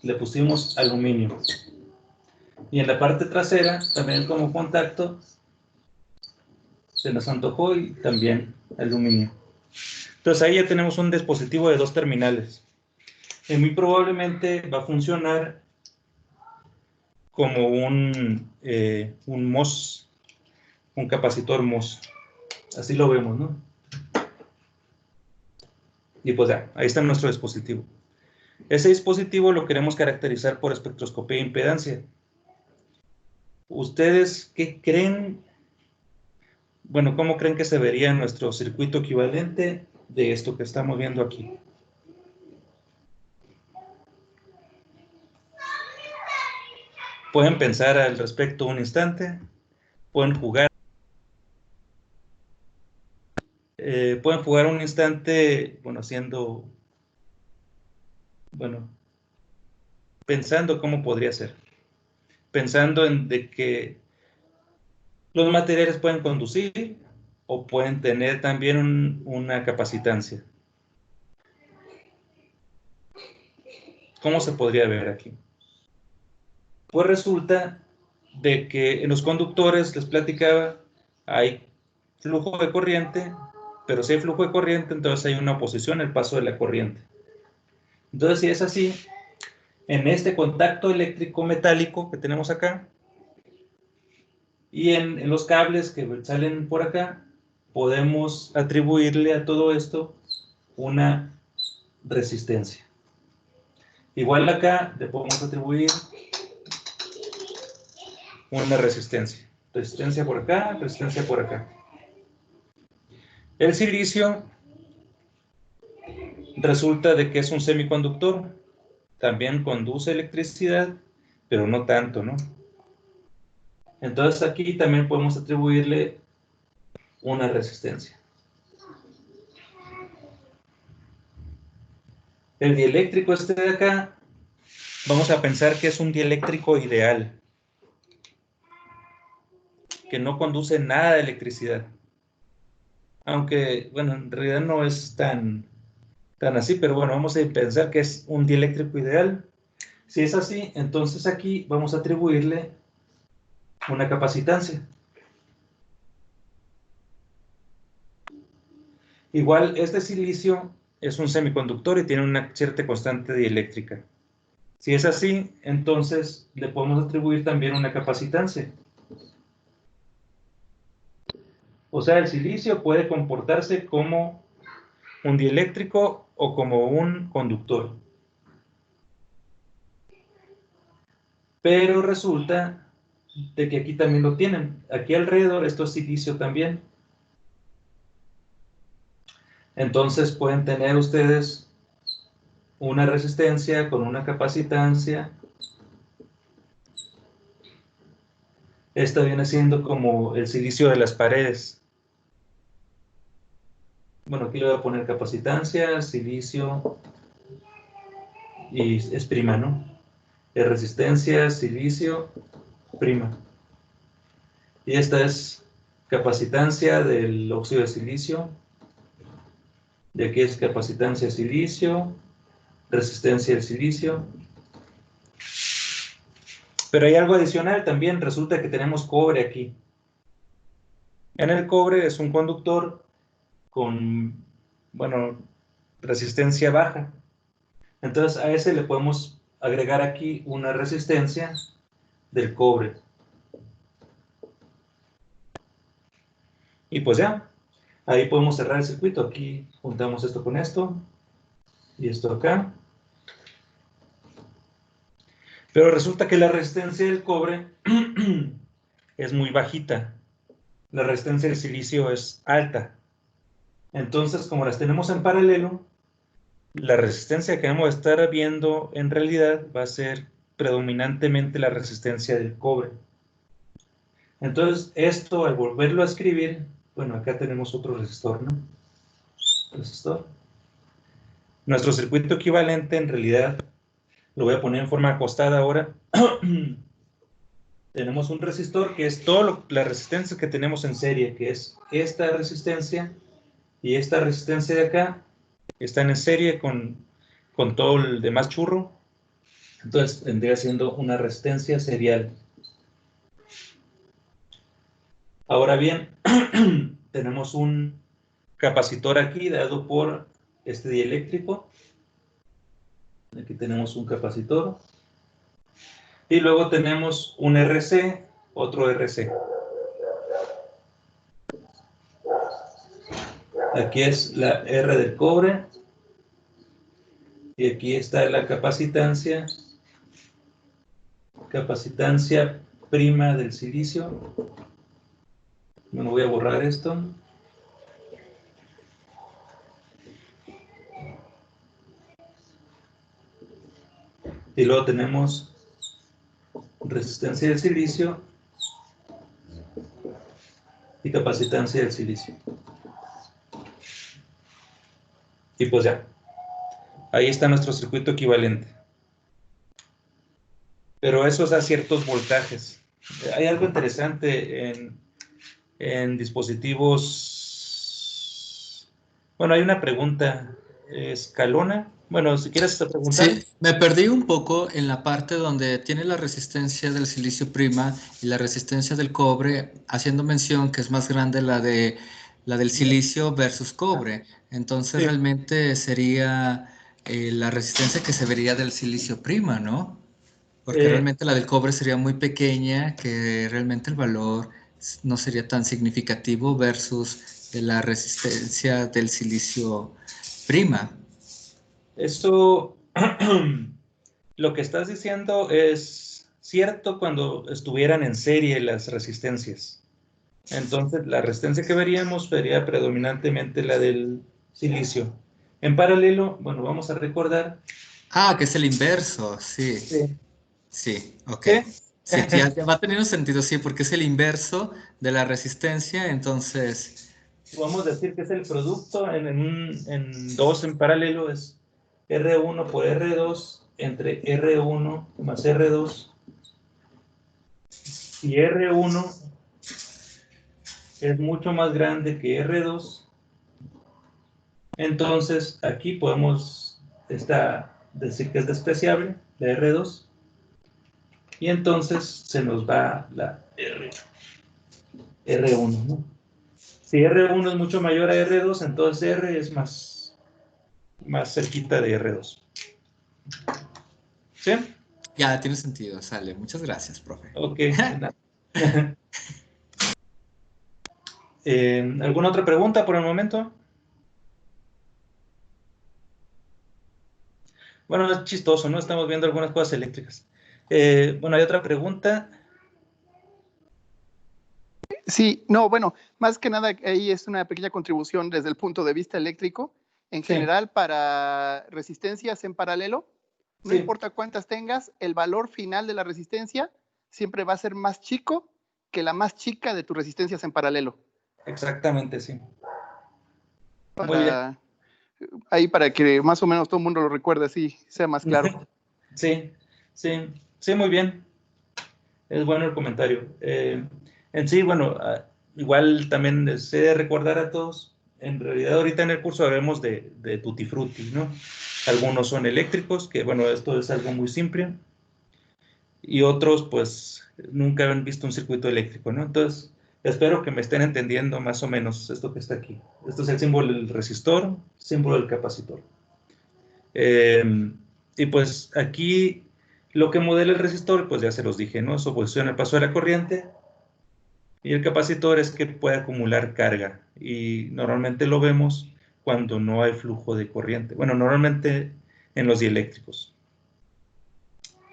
le pusimos aluminio. Y en la parte trasera, también como contacto, se nos antojó y también aluminio. Entonces ahí ya tenemos un dispositivo de 2 terminales. Y muy probablemente va a funcionar como un MOS, un capacitor MOS. Así lo vemos, ¿no? Y pues ya, ahí está nuestro dispositivo. Ese dispositivo lo queremos caracterizar por espectroscopía e impedancia. ¿Ustedes qué creen? Bueno, ¿cómo creen que se vería nuestro circuito equivalente de esto que estamos viendo aquí? Pueden pensar al respecto un instante, pueden jugar un instante, bueno, pensando cómo podría ser, pensando en de que los materiales pueden conducir o pueden tener también una capacitancia. ¿Cómo se podría ver aquí? Pues resulta de que en los conductores, les platicaba, hay flujo de corriente, pero si hay flujo de corriente, entonces hay una oposición al paso de la corriente. Entonces, si es así, en este contacto eléctrico metálico que tenemos acá, y en los cables que salen por acá, podemos atribuirle a todo esto una resistencia. Igual acá le podemos atribuir una resistencia. Resistencia por acá, resistencia por acá. El silicio resulta de que es un semiconductor. También conduce electricidad, pero no tanto, ¿no? Entonces aquí también podemos atribuirle una resistencia. El dieléctrico este de acá, vamos a pensar que es un dieléctrico ideal, que no conduce nada de electricidad. Aunque, bueno, en realidad no es tan así, pero bueno, vamos a pensar que es un dieléctrico ideal. Si es así, entonces aquí vamos a atribuirle una capacitancia. Igual, este silicio es un semiconductor y tiene una cierta constante dieléctrica. Si es así, entonces le podemos atribuir también una capacitancia. O sea, el silicio puede comportarse como un dieléctrico o como un conductor. Pero resulta de que aquí también lo tienen. Aquí alrededor esto es silicio también. Entonces pueden tener ustedes una resistencia con una capacitancia. Esta viene siendo como el silicio de las paredes. Bueno, aquí le voy a poner capacitancia, silicio, y es prima, ¿no? Es resistencia, silicio, prima. Y esta es capacitancia del óxido de silicio. Y aquí es capacitancia silicio, resistencia del silicio. Pero hay algo adicional también, resulta que tenemos cobre aquí. En el cobre es un conductor con, bueno, resistencia baja. Entonces a ese le podemos agregar aquí una resistencia del cobre. Y pues ya, ahí podemos cerrar el circuito. Aquí juntamos esto con esto y esto acá. Pero resulta que la resistencia del cobre es muy bajita. La resistencia del silicio es alta. Entonces, como las tenemos en paralelo, la resistencia que vamos a estar viendo en realidad va a ser predominantemente la resistencia del cobre. Entonces, esto al volverlo a escribir, bueno, acá tenemos otro resistor, ¿no? Resistor. Nuestro circuito equivalente en realidad, lo voy a poner en forma acostada ahora. Tenemos un resistor que es toda la resistencia que tenemos en serie, que es esta resistencia y esta resistencia de acá, están en serie con todo el demás churro. Entonces tendría siendo una resistencia serial. Ahora bien, tenemos un capacitor aquí dado por este dieléctrico. Aquí tenemos un capacitor. Y luego tenemos un RC, otro RC. Aquí es la R del cobre. Y aquí está la capacitancia. Capacitancia prima del silicio. Bueno, voy a borrar esto. Y luego tenemos resistencia del silicio y capacitancia del silicio. Y pues ya, ahí está nuestro circuito equivalente. Pero eso es a ciertos voltajes. Hay algo interesante en dispositivos. Bueno, hay una pregunta escalona. Bueno, si quieres preguntar. Sí, me perdí un poco en la parte donde tiene la resistencia del silicio prima y la resistencia del cobre, haciendo mención que es más grande la del silicio versus cobre. Entonces Sí. realmente sería la resistencia que se vería del silicio prima, ¿no? Porque realmente la del cobre sería muy pequeña, que realmente el valor no sería tan significativo versus de la resistencia del silicio prima. Eso, lo que estás diciendo es cierto cuando estuvieran en serie las resistencias. Entonces, la resistencia que veríamos sería predominantemente la del silicio. En paralelo, bueno, vamos a recordar. Ah, que es el inverso, sí. Sí. Sí, ok. ¿Sí? Sí, ya va teniendo sentido, sí, porque es el inverso de la resistencia, entonces... Vamos a decir que es el producto en dos en paralelo, es R1 por R2 entre R1 más R2. Y R1 es mucho más grande que R2. Entonces, aquí podemos decir que es despreciable, la R2. Y entonces se nos va la R1, ¿no? Si R1 es mucho mayor a R2, entonces R es más cerquita de R2. ¿Sí? Ya, tiene sentido, sale. Muchas gracias, profe. Ok. ¿Alguna otra pregunta por el momento? Bueno, es chistoso, ¿no? Estamos viendo algunas cosas eléctricas. Bueno, hay otra pregunta. Sí, no, bueno, más que nada ahí es una pequeña contribución desde el punto de vista eléctrico. En general, para resistencias en paralelo, no importa cuántas tengas, el valor final de la resistencia siempre va a ser más chico que la más chica de tus resistencias en paralelo. Exactamente, sí. Muy bien. Ahí para que más o menos todo el mundo lo recuerde así, sea más claro. Sí, muy bien. Es bueno el comentario. En sí, bueno, igual también sé de recordar a todos, en realidad ahorita en el curso hablamos de Tutti Frutti, ¿no? Algunos son eléctricos, que bueno, esto es algo muy simple, y otros pues nunca han visto un circuito eléctrico, ¿no? Entonces, espero que me estén entendiendo más o menos esto que está aquí. Esto es el símbolo del resistor, símbolo del capacitor. Y pues aquí lo que modela el resistor, pues ya se los dije, ¿no? Su oposición al paso de la corriente. Y el capacitor es que puede acumular carga. Y normalmente lo vemos cuando no hay flujo de corriente. Bueno, normalmente en los dieléctricos.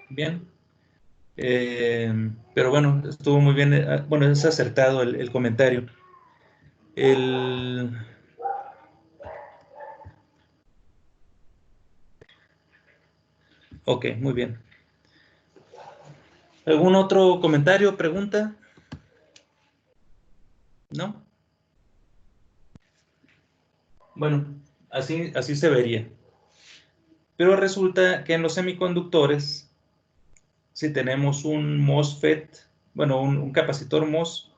Bien. Pero bueno, estuvo muy bien. Bueno, es acertado el comentario. Ok, muy bien. ¿Algún otro comentario, pregunta? ¿No? Bueno, así se vería. Pero resulta que en los semiconductores, si tenemos un MOSFET, bueno, un capacitor MOS,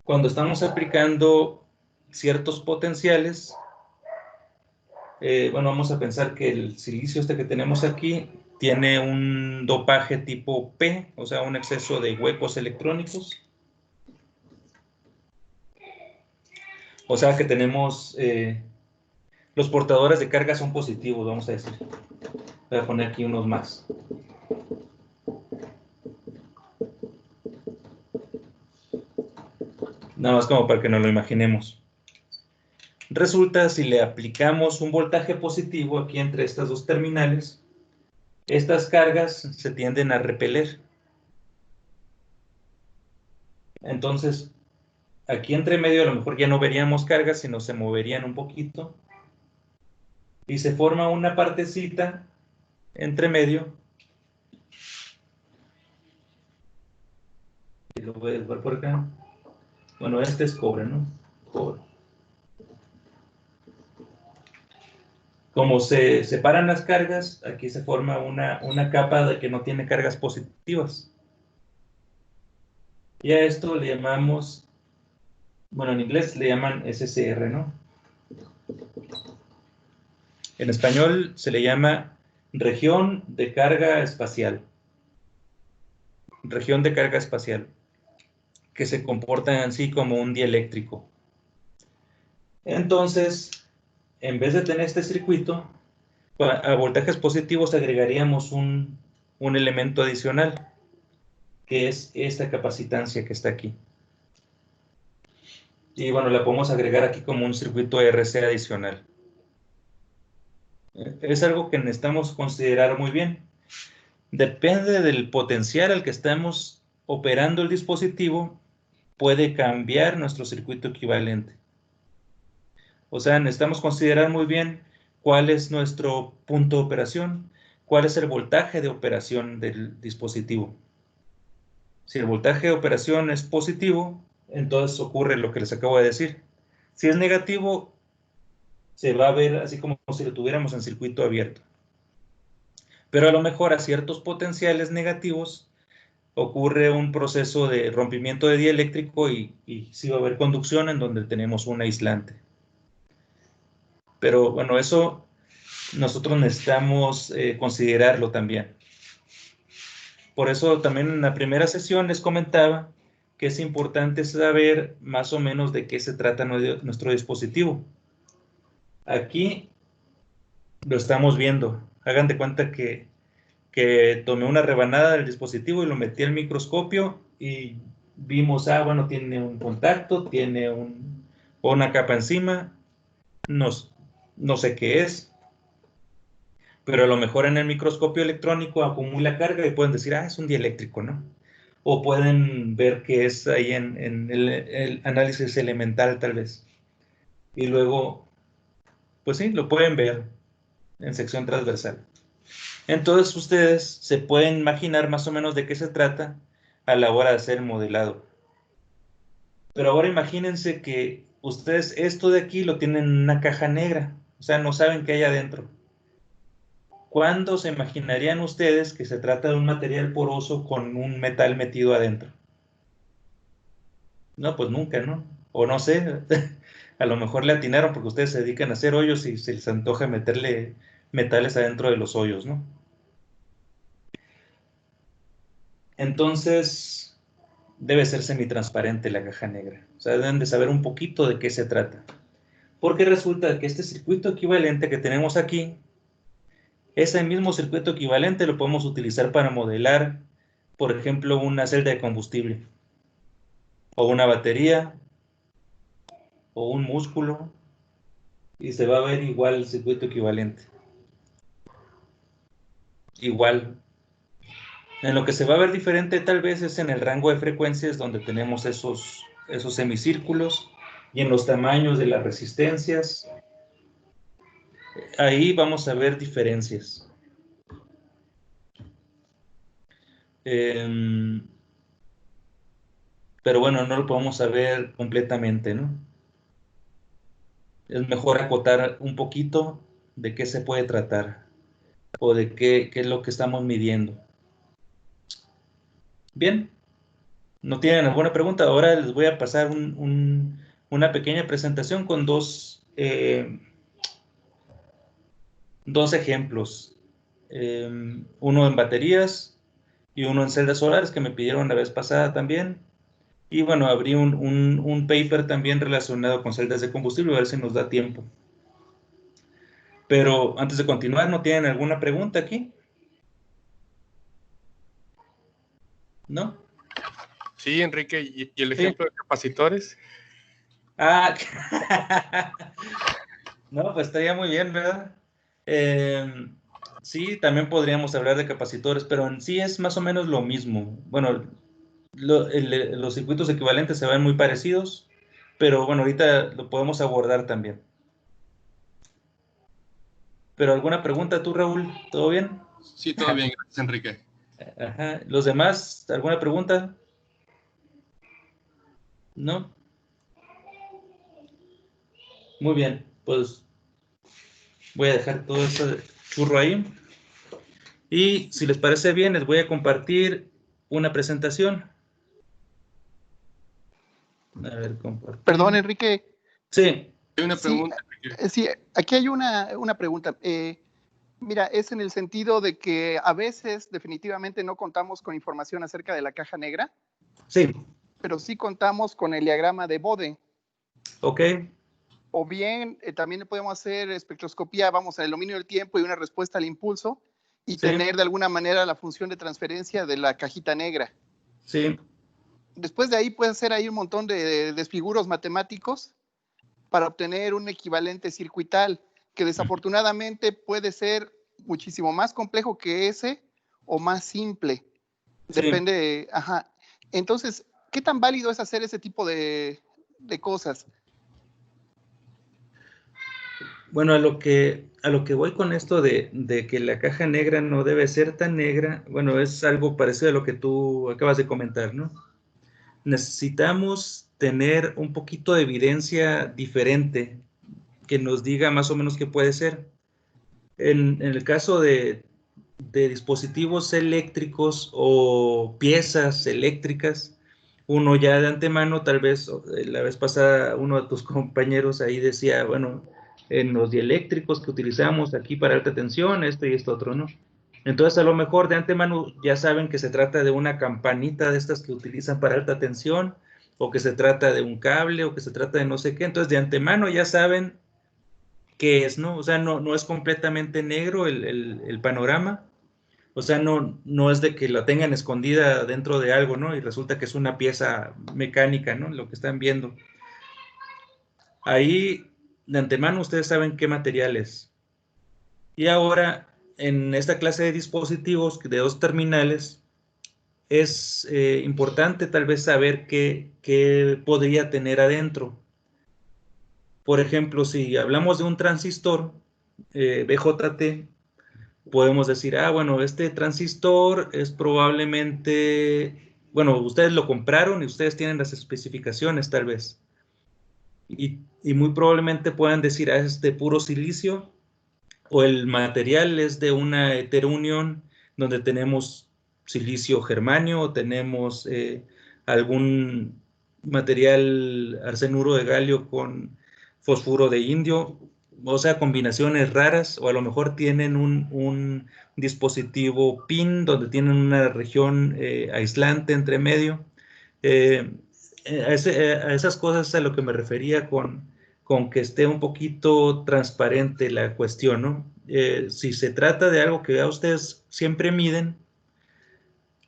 cuando estamos aplicando ciertos potenciales, bueno, vamos a pensar que el silicio este que tenemos aquí tiene un dopaje tipo P, o sea, un exceso de huecos electrónicos. O sea que tenemos, los portadores de carga son positivos, vamos a decir. Voy a poner aquí unos más. Nada más como para que nos lo imaginemos. Resulta, si le aplicamos un voltaje positivo aquí entre estas dos terminales, estas cargas se tienden a repeler. Entonces, aquí entre medio a lo mejor ya no veríamos cargas, sino se moverían un poquito. Y se forma una partecita entre medio. Y lo voy a ver por acá. Bueno, este es cobre, ¿no? Cobre. Como se separan las cargas, aquí se forma una capa de que no tiene cargas positivas. Y a esto le llamamos, bueno, en inglés le llaman SCR, ¿no? En español se le llama región de carga espacial. Región de carga espacial, que se comporta así como un dieléctrico. Entonces, en vez de tener este circuito, a voltajes positivos agregaríamos un elemento adicional, que es esta capacitancia que está aquí. Y bueno, la podemos agregar aquí como un circuito RC adicional. Es algo que necesitamos considerar muy bien. Depende del potencial al que estamos operando el dispositivo, puede cambiar nuestro circuito equivalente. O sea, necesitamos considerar muy bien cuál es nuestro punto de operación, cuál es el voltaje de operación del dispositivo. Si el voltaje de operación es positivo, entonces ocurre lo que les acabo de decir. Si es negativo, se va a ver así como si lo tuviéramos en circuito abierto. Pero a lo mejor a ciertos potenciales negativos ocurre un proceso de rompimiento de dieléctrico y sí va a haber conducción en donde tenemos un aislante. Pero bueno, eso nosotros necesitamos considerarlo también. Por eso también en la primera sesión les comentaba que es importante saber más o menos de qué se trata nuestro dispositivo. Aquí lo estamos viendo. Hagan de cuenta que tomé una rebanada del dispositivo y lo metí al microscopio y vimos, bueno, tiene un contacto, tiene una capa encima, no sé qué es, pero a lo mejor en el microscopio electrónico acumula carga y pueden decir, es un dieléctrico, ¿no? O pueden ver que es ahí en el análisis elemental tal vez. Y luego, pues sí, lo pueden ver en sección transversal. Entonces ustedes se pueden imaginar más o menos de qué se trata a la hora de hacer el modelado. Pero ahora imagínense que ustedes esto de aquí lo tienen en una caja negra, o sea, no saben qué hay adentro. ¿Cuándo se imaginarían ustedes que se trata de un material poroso con un metal metido adentro? No, pues nunca, ¿no? O no sé, a lo mejor le atinaron porque ustedes se dedican a hacer hoyos y se les antoja meterle metales adentro de los hoyos, ¿no? Entonces, debe ser semitransparente la caja negra. O sea, deben de saber un poquito de qué se trata. Porque resulta que este circuito equivalente que tenemos aquí, ese mismo circuito equivalente lo podemos utilizar para modelar, por ejemplo, una celda de combustible, o una batería, o un músculo, y se va a ver igual el circuito equivalente. Igual. En lo que se va a ver diferente tal vez es en el rango de frecuencias donde tenemos esos semicírculos y en los tamaños de las resistencias. Ahí vamos a ver diferencias. Pero bueno, no lo podemos saber completamente, ¿no? Es mejor acotar un poquito de qué se puede tratar o de qué es lo que estamos midiendo. Bien, ¿no tienen alguna pregunta? Ahora les voy a pasar una pequeña presentación con dos ejemplos. Uno en baterías y uno en celdas solares que me pidieron la vez pasada también. Y bueno, abrí un paper también relacionado con celdas de combustible, a ver si nos da tiempo. Pero antes de continuar, ¿no tienen alguna pregunta aquí? ¿No? Sí, Enrique, ¿y el Sí. ejemplo de capacitores? Ah, no, pues estaría muy bien, ¿verdad? Sí, también podríamos hablar de capacitores, pero en sí es más o menos lo mismo. Bueno, los circuitos equivalentes se ven muy parecidos, pero bueno, ahorita lo podemos abordar también. ¿Pero alguna pregunta tú, Raúl? ¿Todo bien? Sí, todo bien, gracias, Enrique. Ajá. ¿Los demás? ¿Alguna pregunta? ¿No? Muy bien, pues voy a dejar todo ese churro ahí. Y si les parece bien, les voy a compartir una presentación. A ver, compartir. Perdón, Enrique. Sí. Hay una Sí, pregunta, Enrique. sí, aquí hay una pregunta. Mira, es en el sentido de que a veces definitivamente no contamos con información acerca de la caja negra, Sí. pero sí contamos con el diagrama de Bode. Ok. O bien también podemos hacer espectroscopía, vamos, al dominio del tiempo y una respuesta al impulso y Sí. tener de alguna manera la función de transferencia de la cajita negra. Sí. Después de ahí puedes hacer ahí un montón de desfiguros matemáticos para obtener un equivalente circuital que desafortunadamente puede ser muchísimo más complejo que ese o más simple. Sí. Depende, ajá. Entonces, ¿qué tan válido es hacer ese tipo de cosas? Bueno, a lo que voy con esto de que la caja negra no debe ser tan negra, bueno, es algo parecido a lo que tú acabas de comentar, ¿no? Necesitamos tener un poquito de evidencia diferente que nos diga más o menos qué puede ser. En el caso de dispositivos eléctricos o piezas eléctricas, uno ya de antemano, tal vez la vez pasada uno de tus compañeros ahí decía, bueno, en los dieléctricos que utilizamos aquí para alta tensión, esto y esto otro, ¿no? Entonces a lo mejor de antemano ya saben que se trata de una campanita de estas que utilizan para alta tensión, o que se trata de un cable, o que se trata de no sé qué, entonces de antemano ya saben qué es, ¿no? O sea, no es completamente negro el panorama. O sea, no es de que la tengan escondida dentro de algo, ¿no? Y resulta que es una pieza mecánica, ¿no? Lo que están viendo. Ahí, de antemano, ustedes saben qué material es. Y ahora, en esta clase de dispositivos de dos terminales, es importante tal vez saber qué podría tener adentro. Por ejemplo, si hablamos de un transistor BJT, podemos decir, bueno, este transistor es probablemente, bueno, ustedes lo compraron y ustedes tienen las especificaciones tal vez. Y muy probablemente puedan decir, es de puro silicio, o el material es de una heterunión donde tenemos silicio germanio, o tenemos algún material arsenuro de galio con fosfuro de indio, o sea, combinaciones raras, o a lo mejor tienen un dispositivo PIN donde tienen una región aislante entre medio. A esas cosas es a lo que me refería con que esté un poquito transparente la cuestión, ¿no? Si se trata de algo que ya ustedes siempre miden,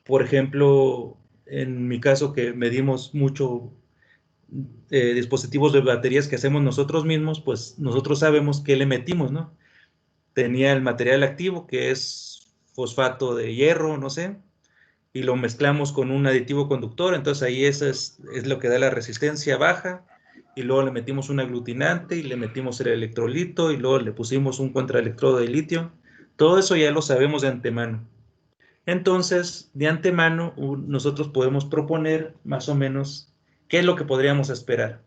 por ejemplo, en mi caso que medimos mucho dispositivos de baterías que hacemos nosotros mismos, pues nosotros sabemos qué le metimos, ¿no? Tenía el material activo que es fosfato de hierro, no sé, y lo mezclamos con un aditivo conductor, entonces ahí eso es lo que da la resistencia baja, y luego le metimos un aglutinante y le metimos el electrolito y luego le pusimos un contraelectrodo de litio. Todo eso ya lo sabemos de antemano. Entonces, de antemano, nosotros podemos proponer más o menos qué es lo que podríamos esperar.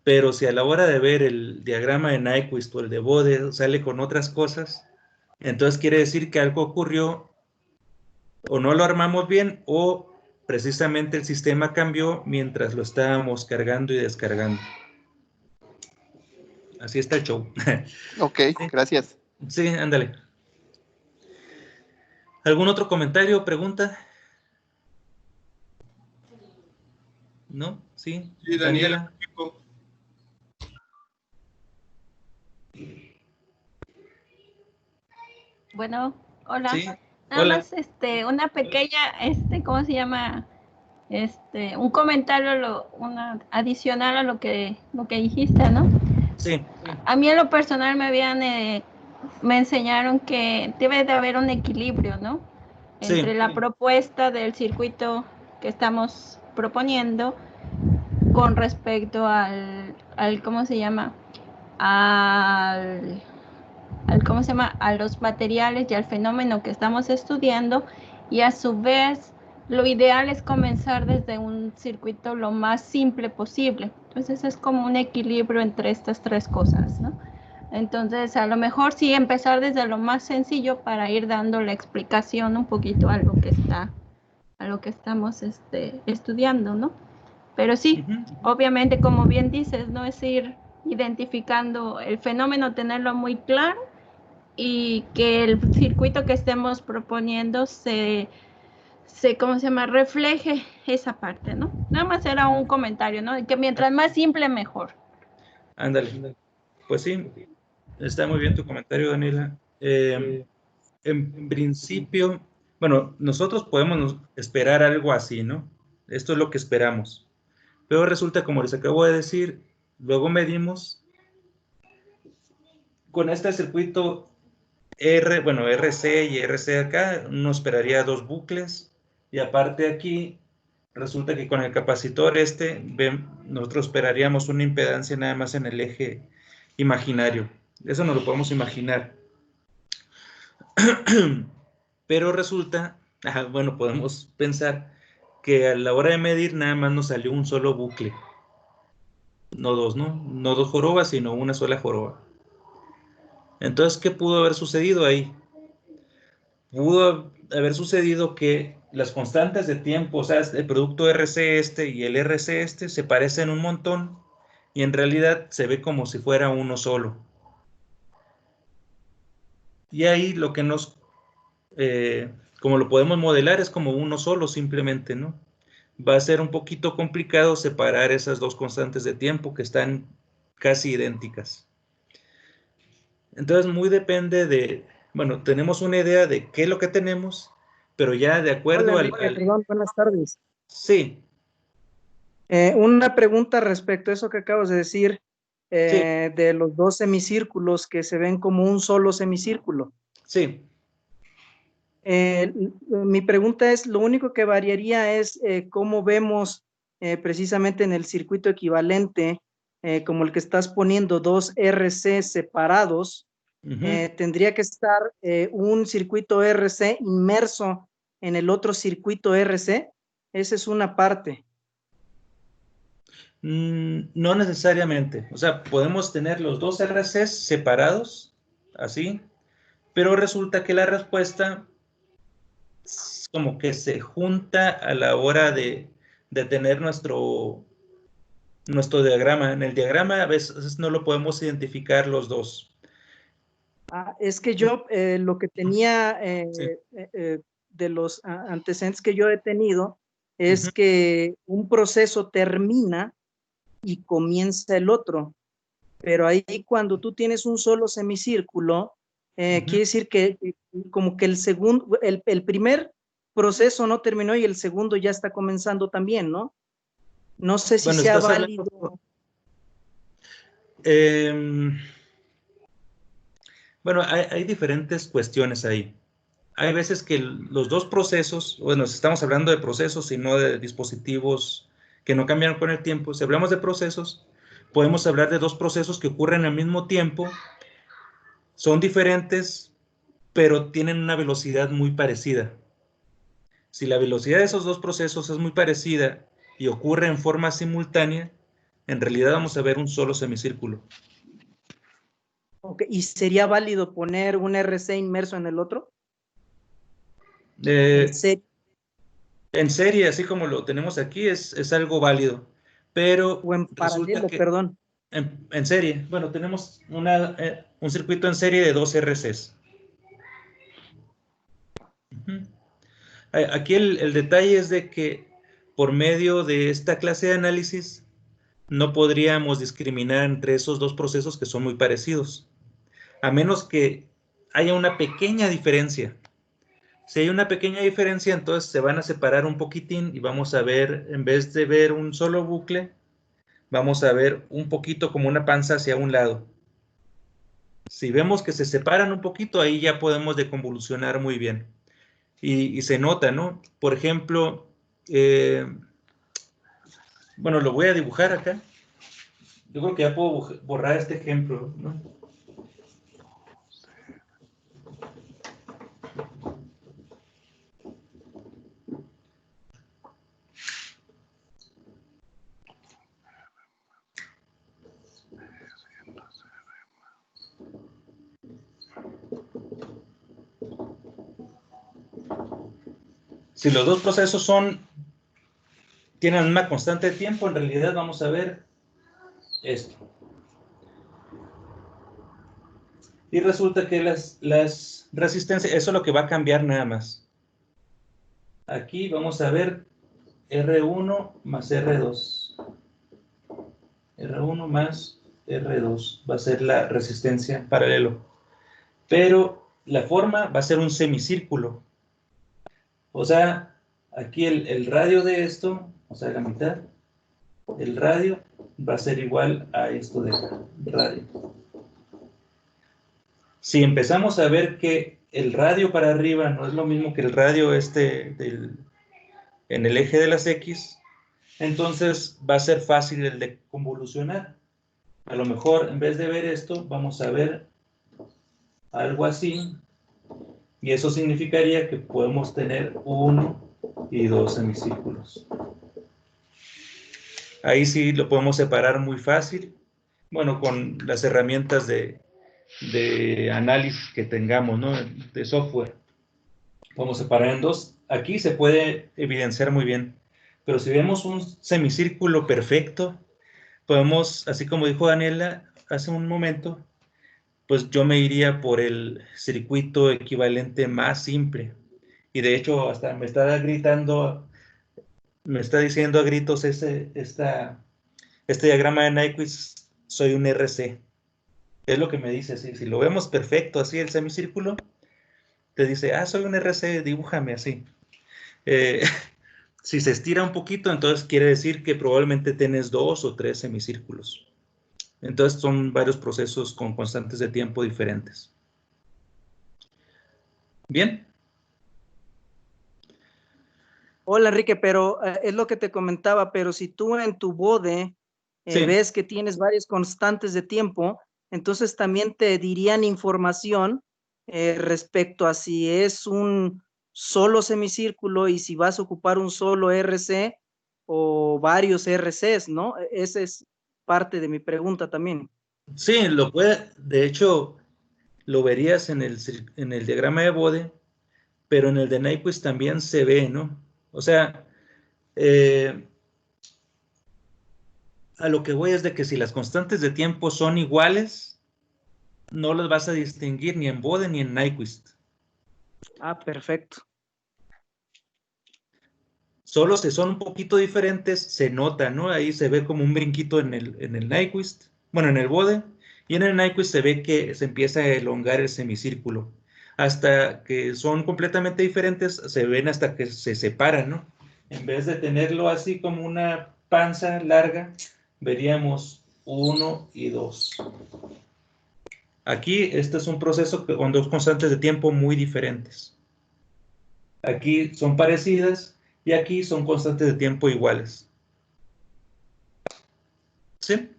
Pero si a la hora de ver el diagrama de Nyquist o el de Bode sale con otras cosas, entonces quiere decir que algo ocurrió, o no lo armamos bien, o precisamente el sistema cambió mientras lo estábamos cargando y descargando. Así está el show. Ok, gracias. Sí, ándale. ¿Algún otro comentario o pregunta? ¿No? ¿Sí? Sí, Daniela. Bueno, hola. Sí, Nada hola. más una pequeña, ¿cómo se llama? Un comentario, adicional a lo que dijiste, ¿no? Sí. A mí en lo personal me enseñaron que debe de haber un equilibrio, ¿no? Entre Sí. la propuesta del circuito que estamos proponiendo con respecto al ¿cómo se llama? ¿Cómo se llama? A los materiales y al fenómeno que estamos estudiando, y a su vez lo ideal es comenzar desde un circuito lo más simple posible. Entonces es como un equilibrio entre estas tres cosas, ¿no? Entonces a lo mejor sí empezar desde lo más sencillo para ir dando la explicación un poquito a lo que estamos estudiando, ¿no? Pero sí, obviamente, como bien dices, no es ir identificando el fenómeno, tenerlo muy claro, y que el circuito que estemos proponiendo ¿cómo se llama? Refleje esa parte, ¿no? Nada más era un comentario, ¿no? Que mientras más simple, mejor. Ándale. Pues sí, está muy bien tu comentario, Daniela. En principio, bueno, nosotros podemos esperar algo así, ¿no? Esto es lo que esperamos. Pero resulta, como les acabo de decir, luego medimos con este circuito RC y RC acá, uno esperaría 2 bucles, y aparte aquí, resulta que con el capacitor nosotros esperaríamos una impedancia nada más en el eje imaginario. Eso no lo podemos imaginar. Pero resulta, bueno, podemos pensar que a la hora de medir nada más nos salió un solo bucle. No dos, ¿no? No 2 jorobas, sino una sola joroba. Entonces, ¿qué pudo haber sucedido ahí? Pudo haber sucedido que las constantes de tiempo, o sea, el producto RC y el RC se parecen un montón, y en realidad se ve como si fuera uno solo. Y ahí lo que como lo podemos modelar, es como uno solo simplemente, ¿no? Va a ser un poquito complicado separar esas dos constantes de tiempo que están casi idénticas. Entonces, muy depende bueno, tenemos una idea de qué es lo que tenemos, pero ya de acuerdo Hola, perdón, buenas tardes. Sí. Una pregunta respecto a eso que acabas de decir, Sí. de los 2 semicírculos que se ven como un solo semicírculo. Sí. Mi pregunta es, lo único que variaría es cómo vemos precisamente en el circuito equivalente, como el que estás poniendo 2 RC separados, tendría que estar un circuito RC inmerso en el otro circuito RC. Esa es una parte. No necesariamente. O sea, podemos tener los 2 RCs separados, así, pero resulta que la respuesta como que se junta a la hora de tener nuestro diagrama. En el diagrama a veces no lo podemos identificar los dos. Es que yo lo que tenía de los antecedentes que yo he tenido es que un proceso termina y comienza el otro, pero ahí cuando tú tienes un solo semicírculo, quiere decir que como que el primer proceso no terminó y el segundo ya está comenzando también, ¿no? No sé si sea válido. Bueno, hay diferentes cuestiones ahí. Hay veces que los dos procesos, bueno, estamos hablando de procesos y no de dispositivos que no cambiaron con el tiempo. Si hablamos de procesos, podemos hablar de 2 procesos que ocurren al mismo tiempo, son diferentes, pero tienen una velocidad muy parecida. Si la velocidad de esos dos procesos es muy parecida y ocurre en forma simultánea, en realidad vamos a ver un solo semicírculo. Okay. ¿Y sería válido poner un RC inmerso en el otro? En serie, así como lo tenemos aquí, es algo válido. Pero o en paralelo, perdón. En serie, bueno, tenemos un circuito en serie de 2 RCs. Aquí el detalle es de que por medio de esta clase de análisis no podríamos discriminar entre esos dos procesos que son muy parecidos, a menos que haya una pequeña diferencia. Si hay una pequeña diferencia, entonces se van a separar un poquitín y vamos a ver, en vez de ver un solo bucle, vamos a ver un poquito como una panza hacia un lado. Si vemos que se separan un poquito, ahí ya podemos deconvolucionar muy bien. Y se nota, ¿no? Por ejemplo, bueno, lo voy a dibujar acá. Yo creo que ya puedo borrar este ejemplo, ¿no? Si los dos procesos tienen una constante de tiempo, en realidad vamos a ver esto. Y resulta que las resistencias, eso es lo que va a cambiar nada más. Aquí vamos a ver R1 más R2. R1 más R2 va a ser la resistencia paralelo. Pero la forma va a ser un semicírculo. O sea, aquí el radio de esto, o sea, la mitad, el radio va a ser igual a esto de acá, radio. Si empezamos a ver que el radio para arriba no es lo mismo que el radio en el eje de las X, entonces va a ser fácil el de convolucionar. A lo mejor en vez de ver esto, vamos a ver algo así, y eso significaría que podemos tener 1 y 2 semicírculos. Ahí sí lo podemos separar muy fácil, bueno, con las herramientas de análisis que tengamos, ¿no? De software. Podemos separar en dos. Aquí se puede evidenciar muy bien, pero si vemos un semicírculo perfecto, podemos, así como dijo Daniela hace un momento, pues yo me iría por el circuito equivalente más simple. Y de hecho hasta me está gritando, me está diciendo a gritos este diagrama de Nyquist, soy un RC. Es lo que me dice así. Si lo vemos perfecto así el semicírculo, te dice, soy un RC, dibújame así. Si se estira un poquito, entonces quiere decir que probablemente tienes 2 o 3 semicírculos. Entonces son varios procesos con constantes de tiempo diferentes. Bien. Hola Enrique, pero es lo que te comentaba, pero si tú en tu bode Sí. ves que tienes varias constantes de tiempo, entonces también te dirían información respecto a si es un solo semicírculo y si vas a ocupar un solo RC o varios RCs, ¿no? Esa es parte de mi pregunta también. Sí, de hecho, lo verías en el diagrama de bode, pero en el de Nyquist también se ve, ¿no? O sea, a lo que voy es de que si las constantes de tiempo son iguales, no las vas a distinguir ni en bode ni en Nyquist. Perfecto. Solo si son un poquito diferentes, se nota, ¿no? Ahí se ve como un brinquito en el Nyquist, bueno, en el bode, y en el Nyquist se ve que se empieza a elongar el semicírculo. Hasta que son completamente diferentes, se ven hasta que se separan, ¿no? En vez de tenerlo así como una panza larga, veríamos 1 y 2. Aquí este es un proceso con dos constantes de tiempo muy diferentes. Aquí son parecidas y aquí son constantes de tiempo iguales. ¿Sí?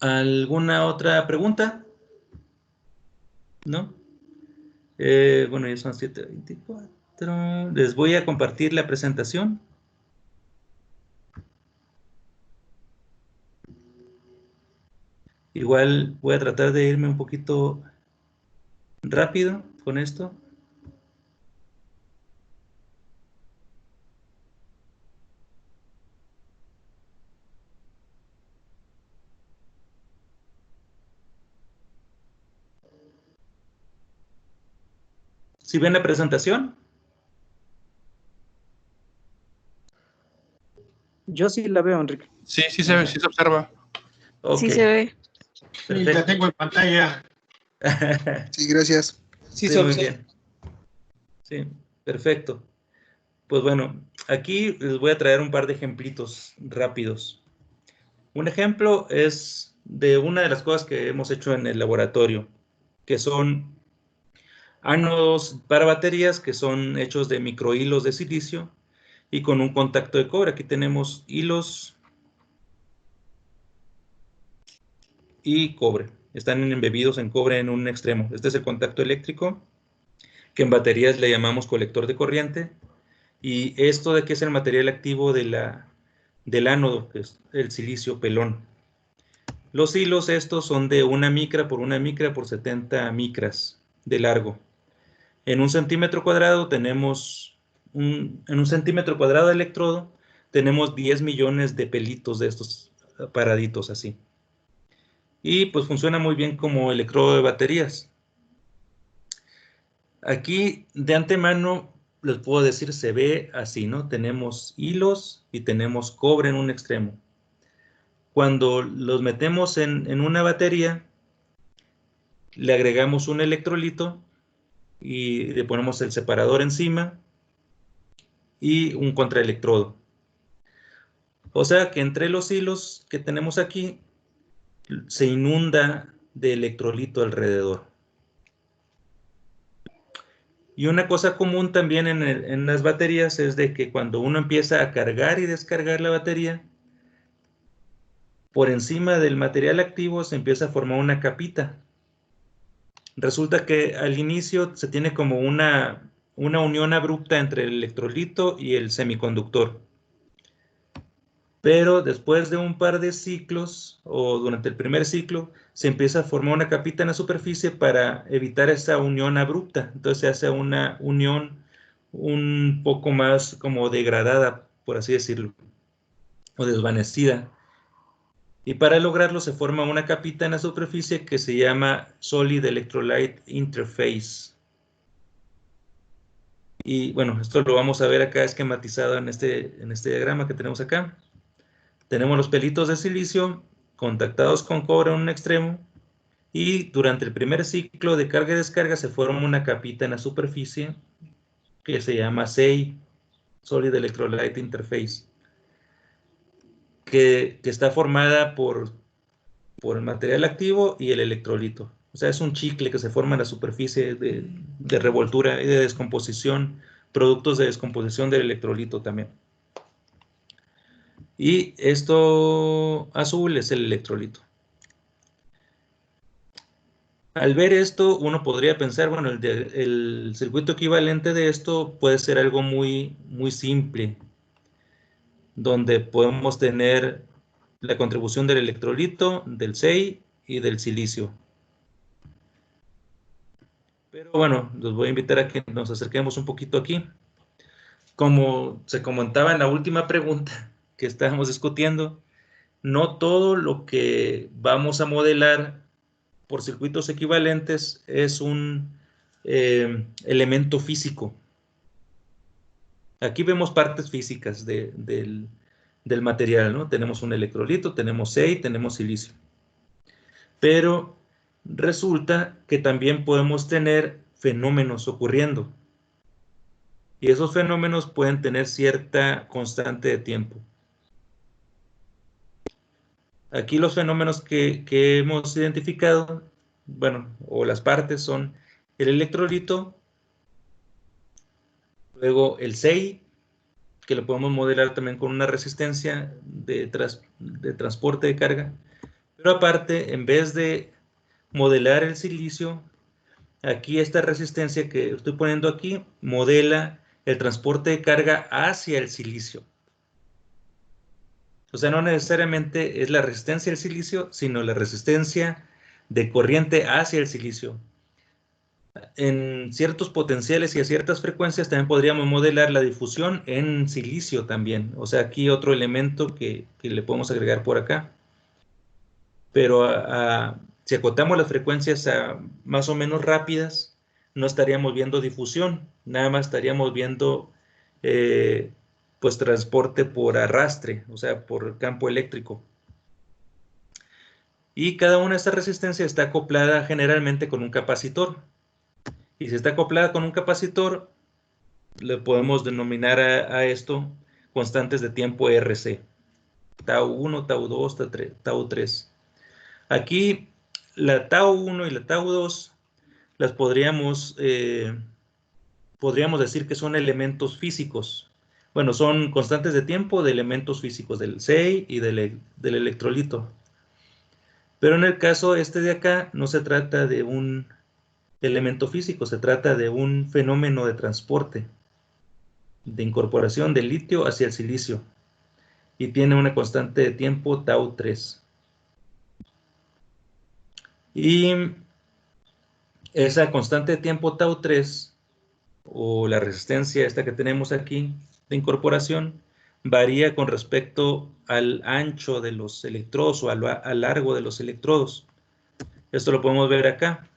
¿Alguna otra pregunta? ¿No? Bueno, ya son 7:24. Les voy a compartir la presentación. Igual voy a tratar de irme un poquito rápido con esto. ¿Sí ven la presentación? Yo sí la veo, Enrique. Sí, sí se ve, sí se observa. Ok. Sí se ve. Sí, la tengo en pantalla. Sí, gracias. Sí, muy bien. Sí, perfecto. Pues bueno, aquí les voy a traer un par de ejemplitos rápidos. Un ejemplo es de una de las cosas que hemos hecho en el laboratorio, que son ánodos para baterías que son hechos de microhilos de silicio y con un contacto de cobre. Aquí tenemos hilos y cobre. Están embebidos en cobre en un extremo. Este es el contacto eléctrico, que en baterías le llamamos colector de corriente. Y esto de que es el material activo del ánodo, que es el silicio pelón. Los hilos estos son de 1 micra por 1 micra por 70 micras de largo. En un centímetro cuadrado tenemos, en un centímetro cuadrado de electrodo, tenemos 10 millones de pelitos de estos paraditos así. Y pues funciona muy bien como electrodo de baterías. Aquí de antemano les puedo decir, se ve así, ¿no? Tenemos hilos y tenemos cobre en un extremo. Cuando los metemos en una batería, le agregamos un electrolito y le ponemos el separador encima y un contraelectrodo. O sea que entre los hilos que tenemos aquí se inunda de electrolito alrededor. Y una cosa común también en las baterías es de que cuando uno empieza a cargar y descargar la batería, por encima del material activo se empieza a formar una capita. Resulta que al inicio se tiene como una unión abrupta entre el electrolito y el semiconductor. Pero después de un par de ciclos, o durante el primer ciclo, se empieza a formar una capita en la superficie para evitar esa unión abrupta. Entonces se hace una unión un poco más como degradada, por así decirlo, o desvanecida. Y para lograrlo se forma una capita en la superficie que se llama Solid Electrolyte Interface. Y bueno, esto lo vamos a ver acá esquematizado en este diagrama que tenemos acá. Tenemos los pelitos de silicio contactados con cobre en un extremo y durante el primer ciclo de carga y descarga se forma una capita en la superficie que se llama SEI, Solid Electrolyte Interface, que está formada por el material activo y el electrolito. O sea, es un chicle que se forma en la superficie de revoltura y de descomposición, productos de descomposición del electrolito también. Y esto azul es el electrolito. Al ver esto, uno podría pensar, bueno, el circuito equivalente de esto puede ser algo muy, muy simple, donde podemos tener la contribución del electrolito, del SEI y del silicio. Pero bueno, los voy a invitar a que nos acerquemos un poquito aquí. Como se comentaba en la última pregunta que estábamos discutiendo, no todo lo que vamos a modelar por circuitos equivalentes es un elemento físico. Aquí vemos partes físicas del material, ¿no? Tenemos un electrolito, tenemos SEI, tenemos silicio. Pero resulta que también podemos tener fenómenos ocurriendo. Y esos fenómenos pueden tener cierta constante de tiempo. Aquí los fenómenos que hemos identificado, bueno, o las partes son el electrolito, luego el SEI, que lo podemos modelar también con una resistencia de transporte de carga. Pero aparte, en vez de modelar el silicio, aquí esta resistencia que estoy poniendo aquí modela el transporte de carga hacia el silicio. O sea, no necesariamente es la resistencia del silicio, sino la resistencia de corriente hacia el silicio. En ciertos potenciales y a ciertas frecuencias también podríamos modelar la difusión en silicio también. O sea, aquí otro elemento que le podemos agregar por acá. Pero si acotamos las frecuencias a más o menos rápidas, no estaríamos viendo difusión, nada más estaríamos viendo pues transporte por arrastre, o sea, por campo eléctrico. Y cada una de estas resistencias está acoplada generalmente con un capacitor. Y si está acoplada con un capacitor, le podemos denominar a esto constantes de tiempo RC. Tau 1, Tau 2, Tau 3. Aquí la Tau 1 y la Tau 2 las podríamos decir que son elementos físicos. Bueno, son constantes de tiempo de elementos físicos del SEI y del electrolito. Pero en el caso este de acá no se trata de un elemento físico, se trata de un fenómeno de transporte, de incorporación del litio hacia el silicio. Y tiene una constante de tiempo Tau 3. Y esa constante de tiempo Tau 3, o la resistencia esta que tenemos aquí de incorporación, varía con respecto al ancho de los electrodos o al largo de los electrodos. Esto lo podemos ver acá.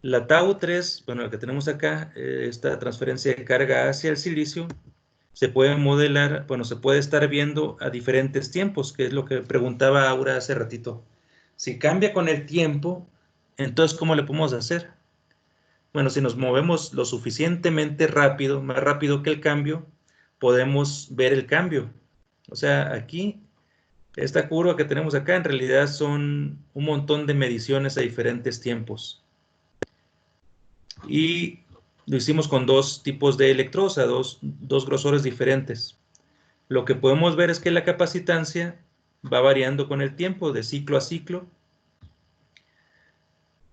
La Tau 3, bueno, la que tenemos acá, esta transferencia de carga hacia el silicio, se puede modelar, bueno, se puede estar viendo a diferentes tiempos, que es lo que preguntaba Aura hace ratito. Si cambia con el tiempo, entonces, ¿cómo le podemos hacer? Bueno, si nos movemos lo suficientemente rápido, más rápido que el cambio, podemos ver el cambio. O sea, aquí, esta curva que tenemos acá, en realidad son un montón de mediciones a diferentes tiempos. Y lo hicimos con dos tipos de electrodos, a dos grosores diferentes. Lo que podemos ver es que la capacitancia va variando con el tiempo, de ciclo a ciclo.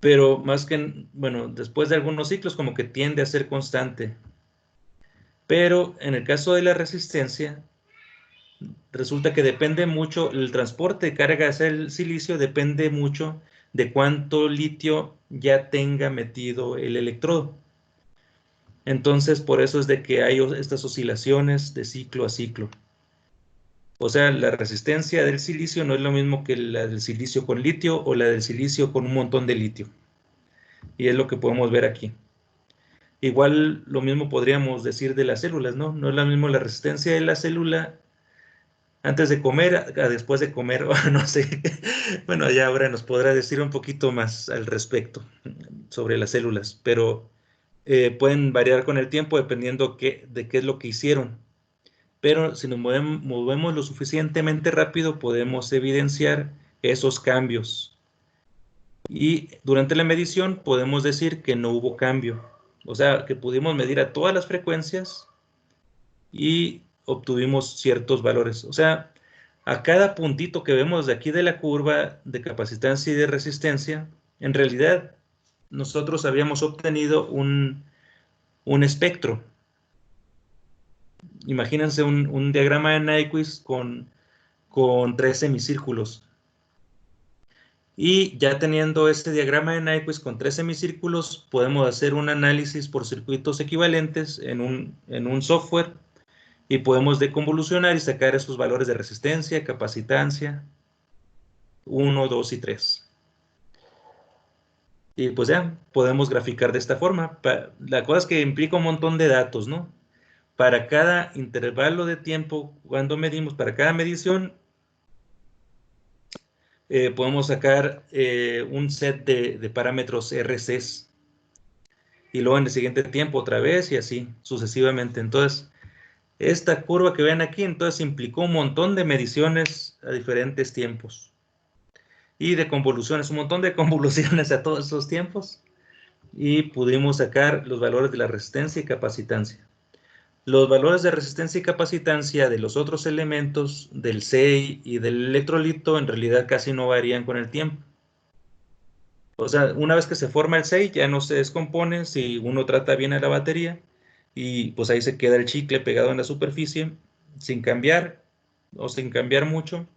Pero más que, bueno, después de algunos ciclos como que tiende a ser constante. Pero en el caso de la resistencia, resulta que depende mucho, el transporte de carga hacia el silicio depende mucho de cuánto litio ya tenga metido el electrodo. Entonces, por eso es de que hay estas oscilaciones de ciclo a ciclo. O sea, la resistencia del silicio no es lo mismo que la del silicio con litio o la del silicio con un montón de litio. Y es lo que podemos ver aquí. Igual lo mismo podríamos decir de las células, ¿no? No es lo mismo la resistencia de la célula antes de comer a después de comer, no sé. Bueno, ya ahora nos podrá decir un poquito más al respecto sobre las células, pero pueden variar con el tiempo dependiendo de qué es lo que hicieron. Pero si nos movemos lo suficientemente rápido, podemos evidenciar esos cambios. Y durante la medición podemos decir que no hubo cambio. O sea, que pudimos medir a todas las frecuencias y obtuvimos ciertos valores. O sea, a cada puntito que vemos de aquí de la curva de capacitancia y de resistencia, en realidad nosotros habíamos obtenido un espectro. Imagínense un diagrama de Nyquist con 3 semicírculos. Y ya teniendo este diagrama de Nyquist con 3 semicírculos, podemos hacer un análisis por circuitos equivalentes en un software y podemos deconvolucionar y sacar esos valores de resistencia, capacitancia, 1, 2 y 3. Y pues ya, podemos graficar de esta forma. La cosa es que implica un montón de datos, ¿no? Para cada intervalo de tiempo, cuando medimos, para cada medición, podemos sacar un set de parámetros RCs. Y luego en el siguiente tiempo otra vez y así sucesivamente. Entonces, esta curva que ven aquí, entonces implicó un montón de mediciones a diferentes tiempos. Y de convoluciones, un montón de convoluciones a todos esos tiempos. Y pudimos sacar los valores de la resistencia y capacitancia. Los valores de resistencia y capacitancia de los otros elementos del SEI y del electrolito en realidad casi no varían con el tiempo. O sea, una vez que se forma el 6, ya no se descompone si uno trata bien a la batería y pues ahí se queda el chicle pegado en la superficie sin cambiar o sin cambiar mucho.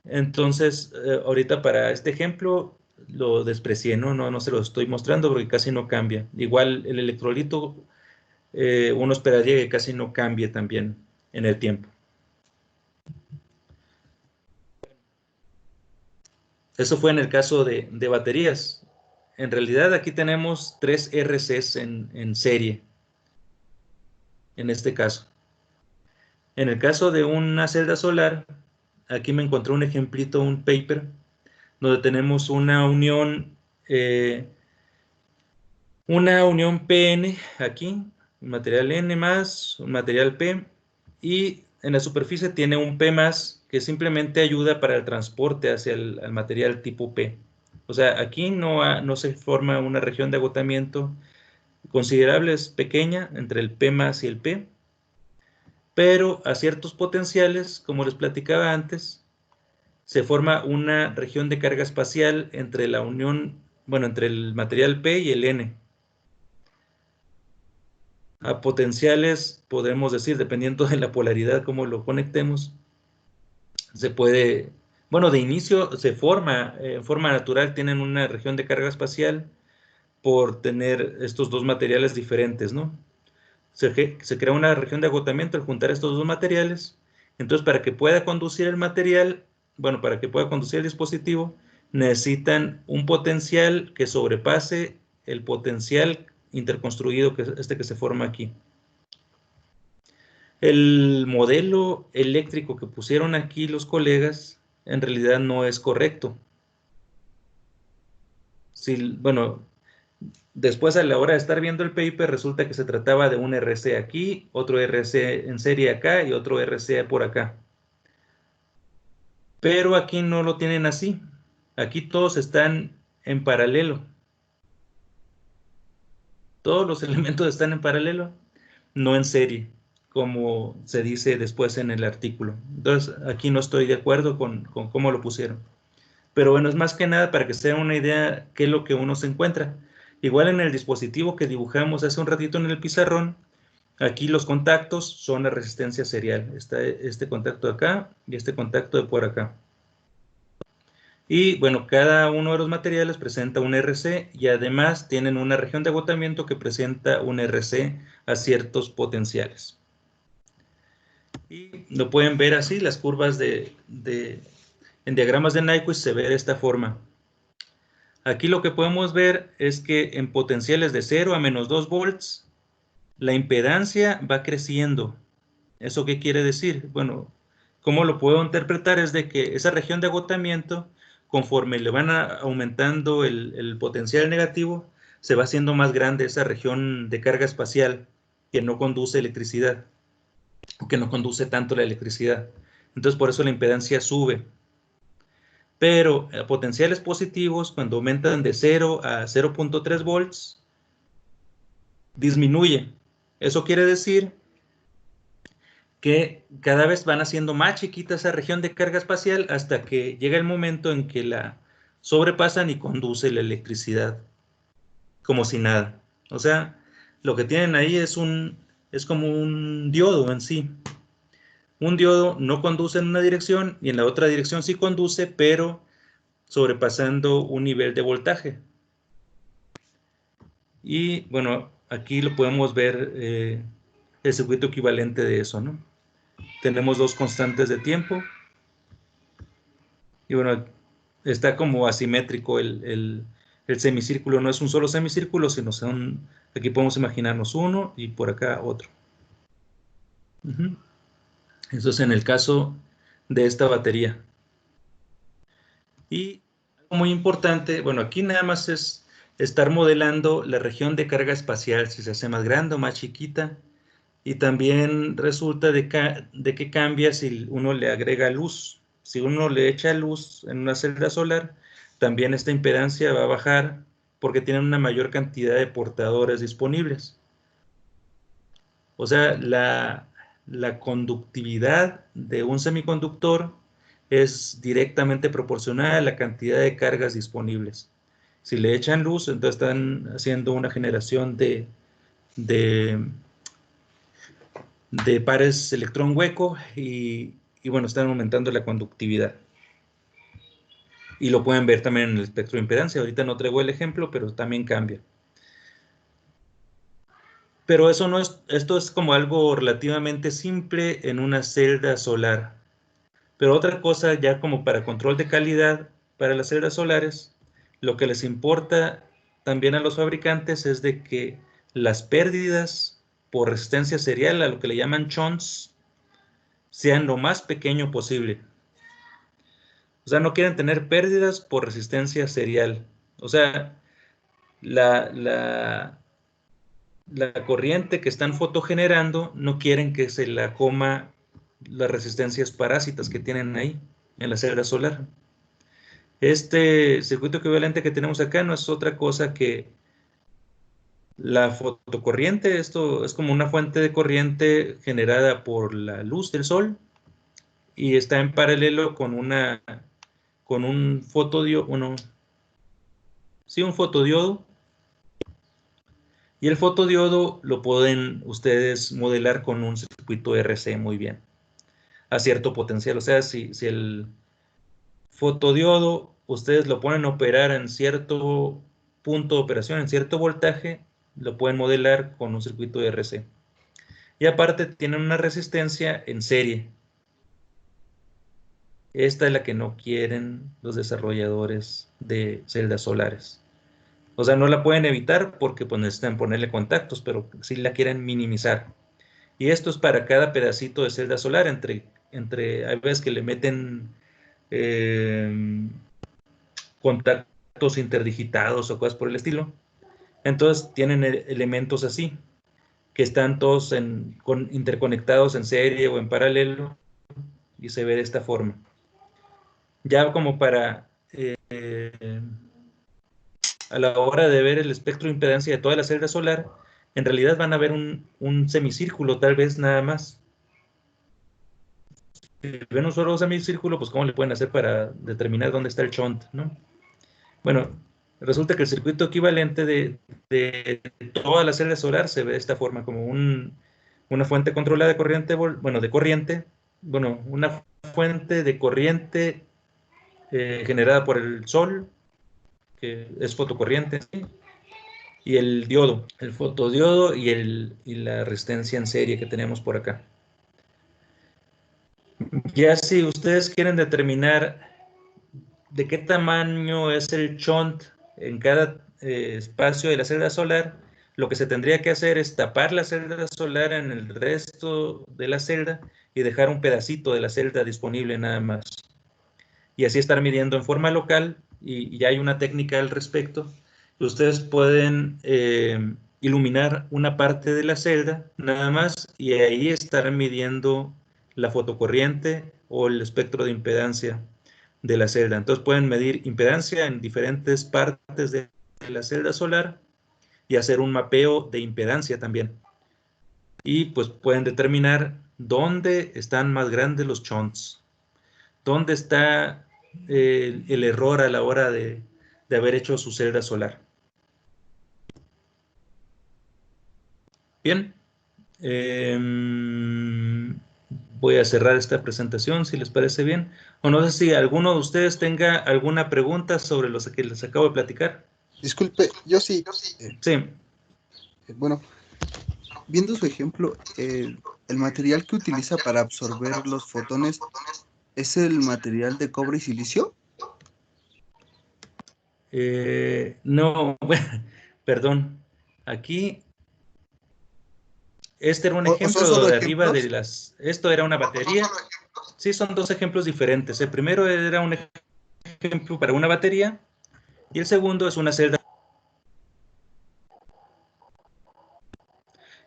Entonces, ahorita para este ejemplo lo desprecié, ¿no? No se lo estoy mostrando porque casi no cambia. Igual el electrolito, uno esperaría que casi no cambie también en el tiempo. Eso fue en el caso de baterías. En realidad aquí tenemos 3 RCs en serie, en este caso. En el caso de una celda solar, aquí me encontré un ejemplito, un paper, donde tenemos una unión PN aquí, un material N más, un material P, y en la superficie tiene un P más que simplemente ayuda para el transporte hacia el material tipo P. O sea, aquí no se forma una región de agotamiento considerable, es pequeña entre el P más y el P, pero a ciertos potenciales, como les platicaba antes, se forma una región de carga espacial entre la unión, bueno, entre el material P y el N. A potenciales, podemos decir, dependiendo de la polaridad, cómo lo conectemos, se puede, bueno, de inicio se forma, en forma natural tienen una región de carga espacial por tener estos dos materiales diferentes, ¿no? Se crea una región de agotamiento al juntar estos dos materiales. Entonces, para que pueda conducir el material, bueno, para que pueda conducir el dispositivo, necesitan un potencial que sobrepase el potencial interconstruido, que es este que se forma aquí. El modelo eléctrico que pusieron aquí los colegas en realidad no es correcto. Bueno, después a la hora de estar viendo el paper resulta que se trataba de un RC aquí, otro RC en serie acá y otro RC por acá. Pero aquí no lo tienen así. Aquí todos están en paralelo. Todos los elementos están en paralelo, no en serie, como se dice después en el artículo. Entonces, aquí no estoy de acuerdo con cómo lo pusieron. Pero bueno, es más que nada para que se den una idea qué es lo que uno se encuentra. Igual en el dispositivo que dibujamos hace un ratito en el pizarrón, aquí los contactos son la resistencia serial. Está este contacto de acá y este contacto de por acá. Y bueno, cada uno de los materiales presenta un RC y además tienen una región de agotamiento que presenta un RC a ciertos potenciales. Y lo pueden ver así, las curvas en diagramas de Nyquist se ve de esta forma. Aquí lo que podemos ver es que en potenciales de 0 a menos 2 volts, la impedancia va creciendo. ¿Eso qué quiere decir? Bueno, ¿cómo lo puedo interpretar? Es de que esa región de agotamiento, conforme le van aumentando el potencial negativo, se va haciendo más grande esa región de carga espacial que no conduce electricidad, o que no conduce tanto la electricidad. Entonces, por eso la impedancia sube. Pero a potenciales positivos, cuando aumentan de 0 a 0.3 volts, disminuye. Eso quiere decir que cada vez van haciendo más chiquita esa región de carga espacial hasta que llega el momento en que la sobrepasan y conduce la electricidad como si nada. O sea, lo que tienen ahí es como un diodo en sí. Un diodo no conduce en una dirección y en la otra dirección sí conduce, pero sobrepasando un nivel de voltaje. Y bueno, aquí lo podemos ver el circuito equivalente de eso, ¿no? Tenemos dos constantes de tiempo. Y bueno, está como asimétrico el semicírculo. No es un solo semicírculo, sino aquí podemos imaginarnos uno y por acá otro. Eso es en el caso de esta batería. Y algo muy importante, bueno, aquí nada más es estar modelando la región de carga espacial, si se hace más grande o más chiquita. Y también resulta de que cambia si uno le agrega luz. Si uno le echa luz en una celda solar, también esta impedancia va a bajar porque tienen una mayor cantidad de portadores disponibles. O sea, la conductividad de un semiconductor es directamente proporcional a la cantidad de cargas disponibles. Si le echan luz, entonces están haciendo una generación de pares electrón hueco y bueno, están aumentando la conductividad. Y lo pueden ver también en el espectro de impedancia. Ahorita no traigo el ejemplo, pero también cambia. Pero eso no es, esto es como algo relativamente simple en una celda solar. Pero otra cosa ya como para control de calidad para las celdas solares, lo que les importa también a los fabricantes es de que las pérdidas por resistencia serial, a lo que le llaman chunts, sean lo más pequeño posible. O sea, no quieren tener pérdidas por resistencia serial. O sea, la corriente que están fotogenerando no quieren que se la coma las resistencias parásitas que tienen ahí en la celda solar. Este circuito equivalente que tenemos acá no es otra cosa que la fotocorriente. Esto es como una fuente de corriente generada por la luz del sol y está en paralelo con un fotodiodo, un fotodiodo. Y el fotodiodo lo pueden ustedes modelar con un circuito RC muy bien, a cierto potencial. O sea, si el fotodiodo ustedes lo ponen a operar en cierto punto de operación, en cierto voltaje, lo pueden modelar con un circuito RC. Y aparte tienen una resistencia en serie. Esta es la que no quieren los desarrolladores de celdas solares. O sea, no la pueden evitar porque pues, necesitan ponerle contactos, pero sí la quieren minimizar. Y esto es para cada pedacito de celda solar, hay veces que le meten contactos interdigitados o cosas por el estilo. Entonces tienen elementos así, que están todos interconectados en serie o en paralelo, y se ve de esta forma. Ya como para a la hora de ver el espectro de impedancia de toda la celda solar, en realidad van a ver un semicírculo tal vez nada más. Si ven un solo semicírculo, pues ¿cómo le pueden hacer para determinar dónde está el shunt, ¿no? Bueno, resulta que el circuito equivalente de toda la celda solar se ve de esta forma, como una fuente controlada de corriente, una fuente de corriente generada por el sol, que es fotocorriente, ¿sí? Y el diodo, el fotodiodo y la resistencia en serie que tenemos por acá. Ya si ustedes quieren determinar de qué tamaño es el shunt en cada espacio de la celda solar, lo que se tendría que hacer es tapar la celda solar en el resto de la celda y dejar un pedacito de la celda disponible nada más. Y así estar midiendo en forma local, y ya hay una técnica al respecto. Ustedes pueden iluminar una parte de la celda nada más y ahí estar midiendo la fotocorriente o el espectro de impedancia de la celda. Entonces pueden medir impedancia en diferentes partes de la celda solar y hacer un mapeo de impedancia también. Y pues pueden determinar dónde están más grandes los shunts, dónde está el error a la hora de haber hecho su celda solar. Bien, voy a cerrar esta presentación si les parece bien. O no sé si alguno de ustedes tenga alguna pregunta sobre lo que les acabo de platicar. Disculpe, yo sí. Sí. Bueno, viendo su ejemplo, el material que utiliza para absorber los fotones es el material de cobre y silicio. No, bueno, perdón. Aquí, este era un ejemplo de arriba de las... Esto era una batería. Sí, son dos ejemplos diferentes. El primero era un ejemplo para una batería y el segundo es una celda.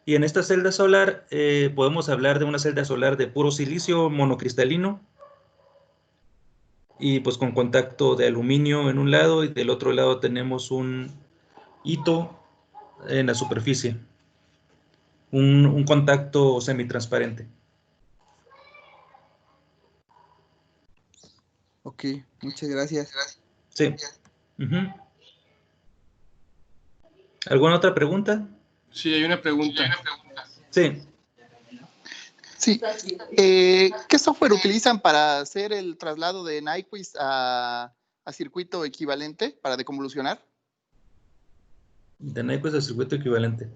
Y en esta celda solar podemos hablar de una celda solar de puro silicio monocristalino y pues con contacto de aluminio en un lado y del otro lado tenemos un hito en la superficie, un contacto semitransparente. Ok, muchas gracias. Sí. ¿Alguna otra pregunta? Sí, hay una pregunta. Sí. Sí. ¿Qué software utilizan para hacer el traslado de Nyquist a circuito equivalente para deconvolucionar? De Nyquist a circuito equivalente.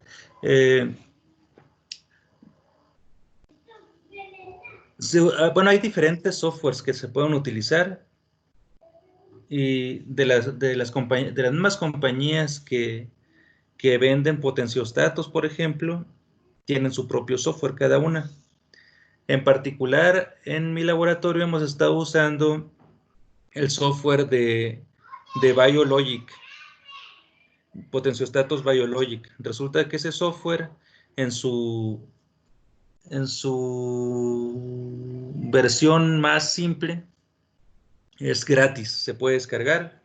Bueno, hay diferentes softwares que se pueden utilizar y de las mismas compañías que venden potenciostatos, por ejemplo, tienen su propio software cada una. En particular, en mi laboratorio hemos estado usando el software de Biologic, potenciostatos Biologic. Resulta que ese software en su versión más simple es gratis, se puede descargar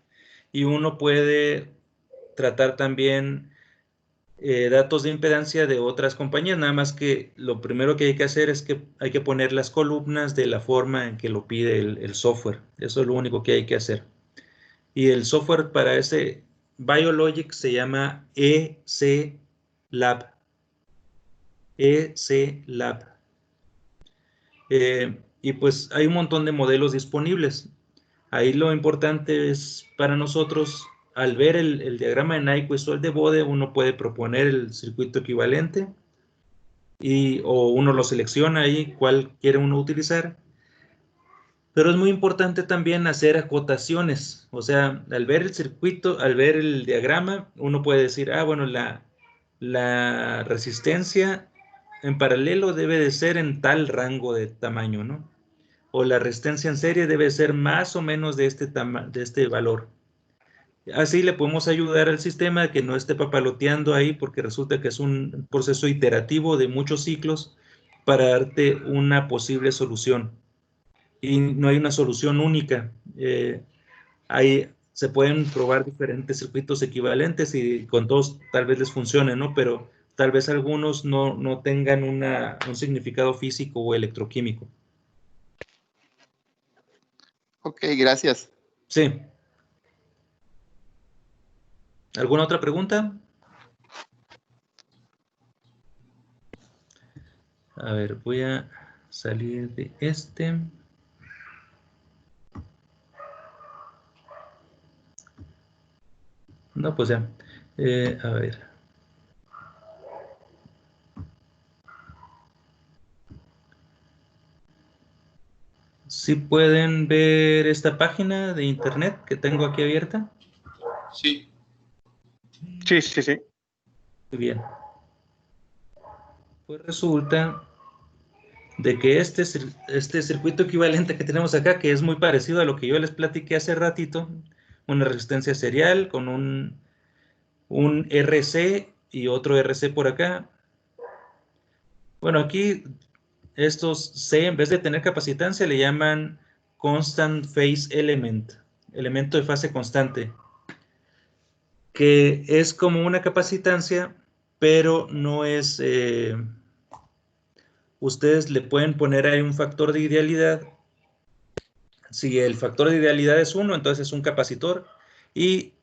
y uno puede tratar también datos de impedancia de otras compañías, nada más que lo primero que hay que hacer es que hay que poner las columnas de la forma en que lo pide el software. Eso es lo único que hay que hacer. Y el software para ese Biologic se llama EC-Lab. EC-Lab. Y pues hay un montón de modelos disponibles. Ahí lo importante es para nosotros, al ver el diagrama de Nyquist o el de Bode, uno puede proponer el circuito equivalente o uno lo selecciona ahí, cuál quiere uno utilizar. Pero es muy importante también hacer acotaciones. O sea, al ver el circuito, al ver el diagrama, uno puede decir, bueno, la resistencia en paralelo debe de ser en tal rango de tamaño, ¿no? O la resistencia en serie debe ser más o menos de este valor. Así le podemos ayudar al sistema a que no esté papaloteando ahí, porque resulta que es un proceso iterativo de muchos ciclos para darte una posible solución. Y no hay una solución única. Se pueden probar diferentes circuitos equivalentes y con todos tal vez les funcione, ¿no? Pero tal vez algunos no tengan un significado físico o electroquímico. Ok, gracias. Sí. ¿Alguna otra pregunta? A ver, voy a salir de este. No, pues ya. A ver. ¿Sí pueden ver esta página de internet que tengo aquí abierta? Sí. Sí, sí, sí. Muy bien. Pues resulta de que este circuito equivalente que tenemos acá, que es muy parecido a lo que yo les platiqué hace ratito, una resistencia serial con un RC y otro RC por acá. Bueno, aquí estos C, en vez de tener capacitancia, le llaman Constant Phase Element, elemento de fase constante, que es como una capacitancia, pero no es... ustedes le pueden poner ahí un factor de idealidad. Si el factor de idealidad es 1, entonces es un capacitor y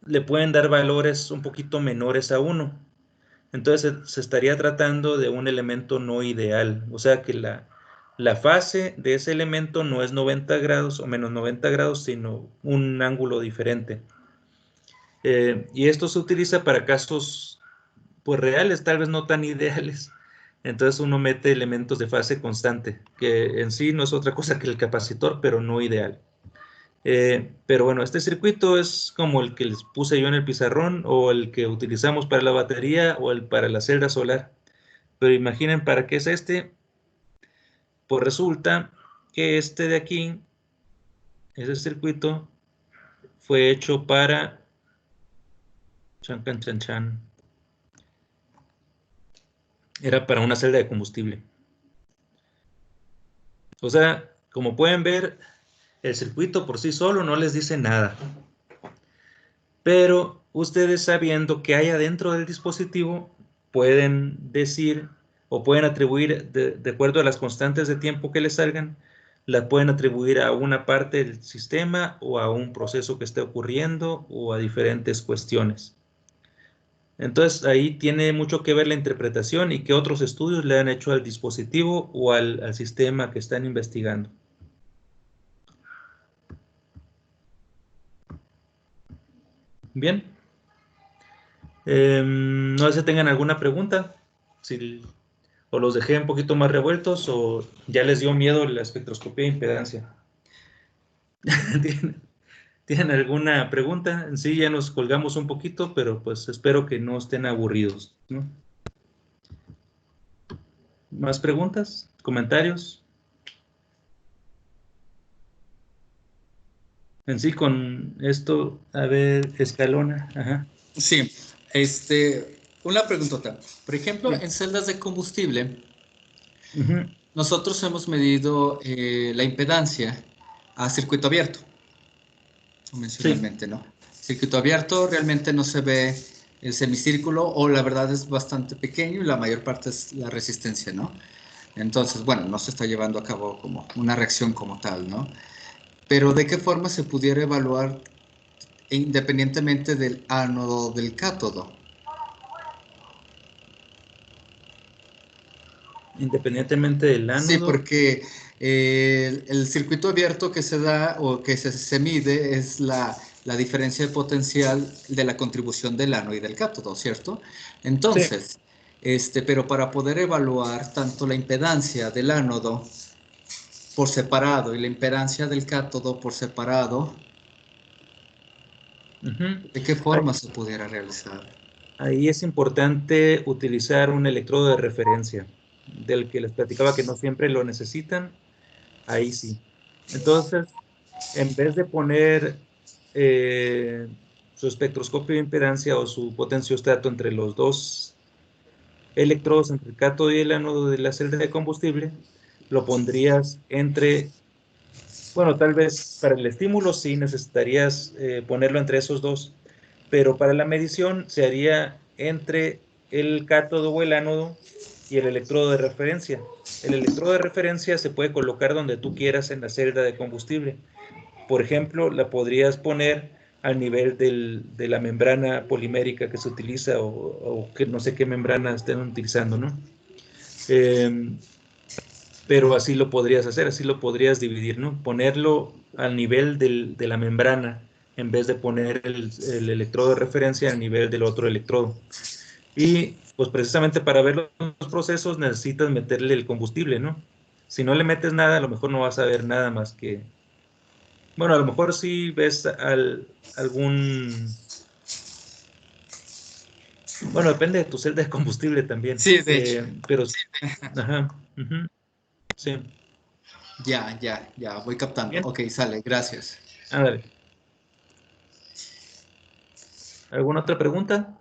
le pueden dar valores un poquito menores a 1. Entonces se estaría tratando de un elemento no ideal, o sea que la fase de ese elemento no es 90 grados o menos 90 grados, sino un ángulo diferente. Y esto se utiliza para casos pues reales, tal vez no tan ideales. Entonces uno mete elementos de fase constante, que en sí no es otra cosa que el capacitor, pero no ideal. Pero bueno, este circuito es como el que les puse yo en el pizarrón o el que utilizamos para la batería o el para la celda solar. Pero imaginen para qué es este. Pues resulta que este de aquí, ese circuito, fue hecho para... Era para una celda de combustible. O sea, como pueden ver, el circuito por sí solo no les dice nada. Pero ustedes sabiendo qué hay adentro del dispositivo, pueden decir o pueden atribuir, de acuerdo a las constantes de tiempo que les salgan, la pueden atribuir a una parte del sistema o a un proceso que esté ocurriendo o a diferentes cuestiones. Entonces, ahí tiene mucho que ver la interpretación y qué otros estudios le han hecho al dispositivo o al sistema que están investigando. Bien. No sé si tengan alguna pregunta, o los dejé un poquito más revueltos, o ya les dio miedo la espectroscopía de impedancia. ¿Tienen alguna pregunta? En sí ya nos colgamos un poquito, pero pues espero que no estén aburridos, ¿no? ¿Más preguntas? ¿Comentarios? En sí, con esto, a ver, Escalona. Ajá. Sí, una preguntota. Por ejemplo, en celdas de combustible, nosotros hemos medido la impedancia a circuito abierto, convencionalmente, ¿no? Circuito abierto realmente no se ve el semicírculo, o la verdad es bastante pequeño y la mayor parte es la resistencia, ¿no? Entonces, bueno, no se está llevando a cabo como una reacción como tal, ¿no? Pero ¿de qué forma se pudiera evaluar independientemente del ánodo o del cátodo? Independientemente del ánodo. Sí, porque el circuito abierto que se da o que se mide es la diferencia de potencial de la contribución del ánodo y del cátodo, ¿cierto? Entonces, pero para poder evaluar tanto la impedancia del ánodo por separado y la impedancia del cátodo por separado, ¿de qué forma se pudiera realizar? Ahí es importante utilizar un electrodo de referencia, del que les platicaba que no siempre lo necesitan, ahí sí. Entonces, en vez de poner su espectroscopio de impedancia o su potenciostato entre los dos electrodos, entre el cátodo y el ánodo de la celda de combustible, lo pondrías entre, bueno, tal vez para el estímulo sí necesitarías ponerlo entre esos dos, pero para la medición se haría entre el cátodo o el ánodo y el electrodo de referencia. El electrodo de referencia se puede colocar donde tú quieras en la celda de combustible. Por ejemplo, la podrías poner al nivel de la membrana polimérica que se utiliza, o que no sé qué membrana estén utilizando, ¿no? Pero así lo podrías hacer, así lo podrías dividir, ¿no? Ponerlo al nivel de la membrana en vez de poner el electrodo de referencia al nivel del otro electrodo. Y pues precisamente para ver los procesos necesitas meterle el combustible, ¿no? Si no le metes nada, a lo mejor no vas a ver nada más que... Bueno, a lo mejor sí ves algún... Bueno, depende de tu celda de combustible también. Sí, de hecho. Pero sí. Ajá. Sí. Ya, voy captando. Bien. Ok, sale, gracias. Ándale. ¿Alguna otra pregunta?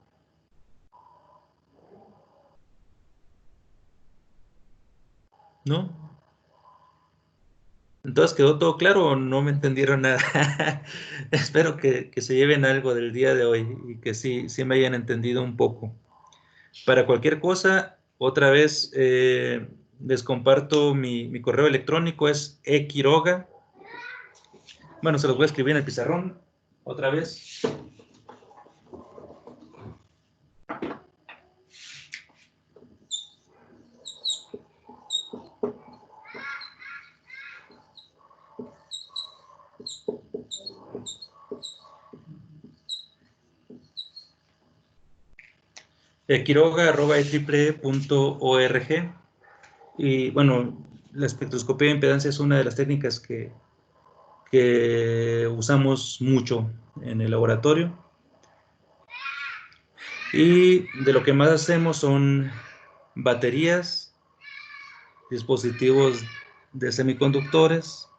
¿No? Entonces, ¿quedó todo claro o no me entendieron nada? Espero que se lleven algo del día de hoy y que sí me hayan entendido un poco. Para cualquier cosa, otra vez les comparto mi correo electrónico, es equiroga. Bueno, se los voy a escribir en el pizarrón otra vez. quiroga@eee.org. Y bueno, la espectroscopía de impedancia es una de las técnicas que usamos mucho en el laboratorio. Y de lo que más hacemos son baterías, dispositivos de semiconductores,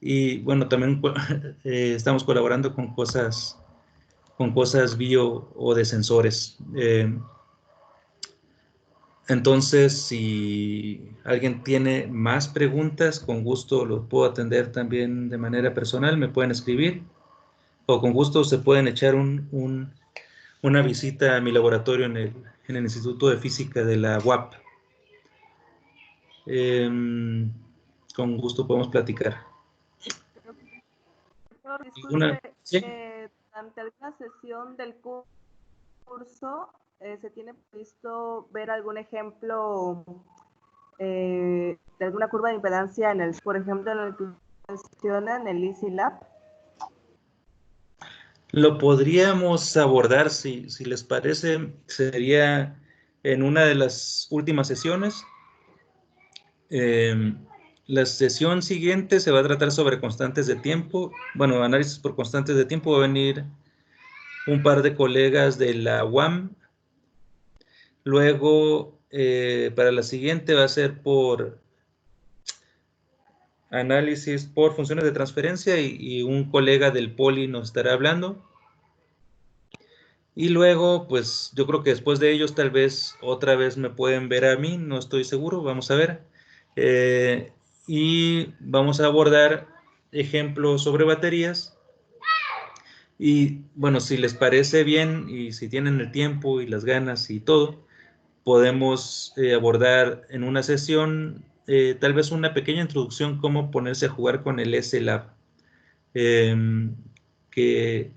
y bueno, también estamos colaborando con cosas bio o de sensores. Entonces, si alguien tiene más preguntas, con gusto los puedo atender también de manera personal, me pueden escribir, o con gusto se pueden echar una visita a mi laboratorio en el Instituto de Física de la UAP. Con gusto podemos platicar. Doctor, disculpe, ¿Sí? durante alguna sesión del curso se tiene previsto ver algún ejemplo de alguna curva de impedancia por ejemplo, en el que mencionan el Easy Lab. Lo podríamos abordar, si les parece, sería en una de las últimas sesiones. La sesión siguiente se va a tratar sobre constantes de tiempo. Bueno, análisis por constantes de tiempo. Va a venir un par de colegas de la UAM. Luego, para la siguiente va a ser por análisis por funciones de transferencia y un colega del Poli nos estará hablando. Y luego, pues yo creo que después de ellos tal vez otra vez me pueden ver a mí, no estoy seguro, vamos a ver. Y vamos a abordar ejemplos sobre baterías. Y bueno, si les parece bien y si tienen el tiempo y las ganas y todo, podemos abordar en una sesión tal vez una pequeña introducción cómo ponerse a jugar con el S-Lab. Que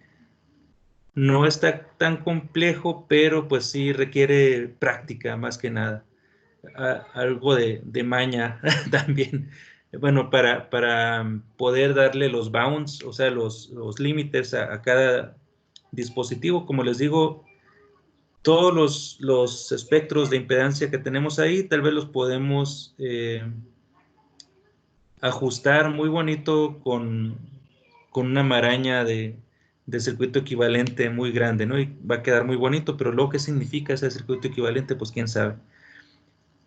no está tan complejo, pero pues sí requiere práctica más que nada. Algo de maña también. Bueno, para poder darle los bounds, o sea, los límites a cada dispositivo. Como les digo, todos los espectros de impedancia que tenemos ahí, tal vez los podemos ajustar muy bonito con una maraña de circuito equivalente muy grande, ¿no? Y va a quedar muy bonito, pero lo que significa ese circuito equivalente, pues quién sabe.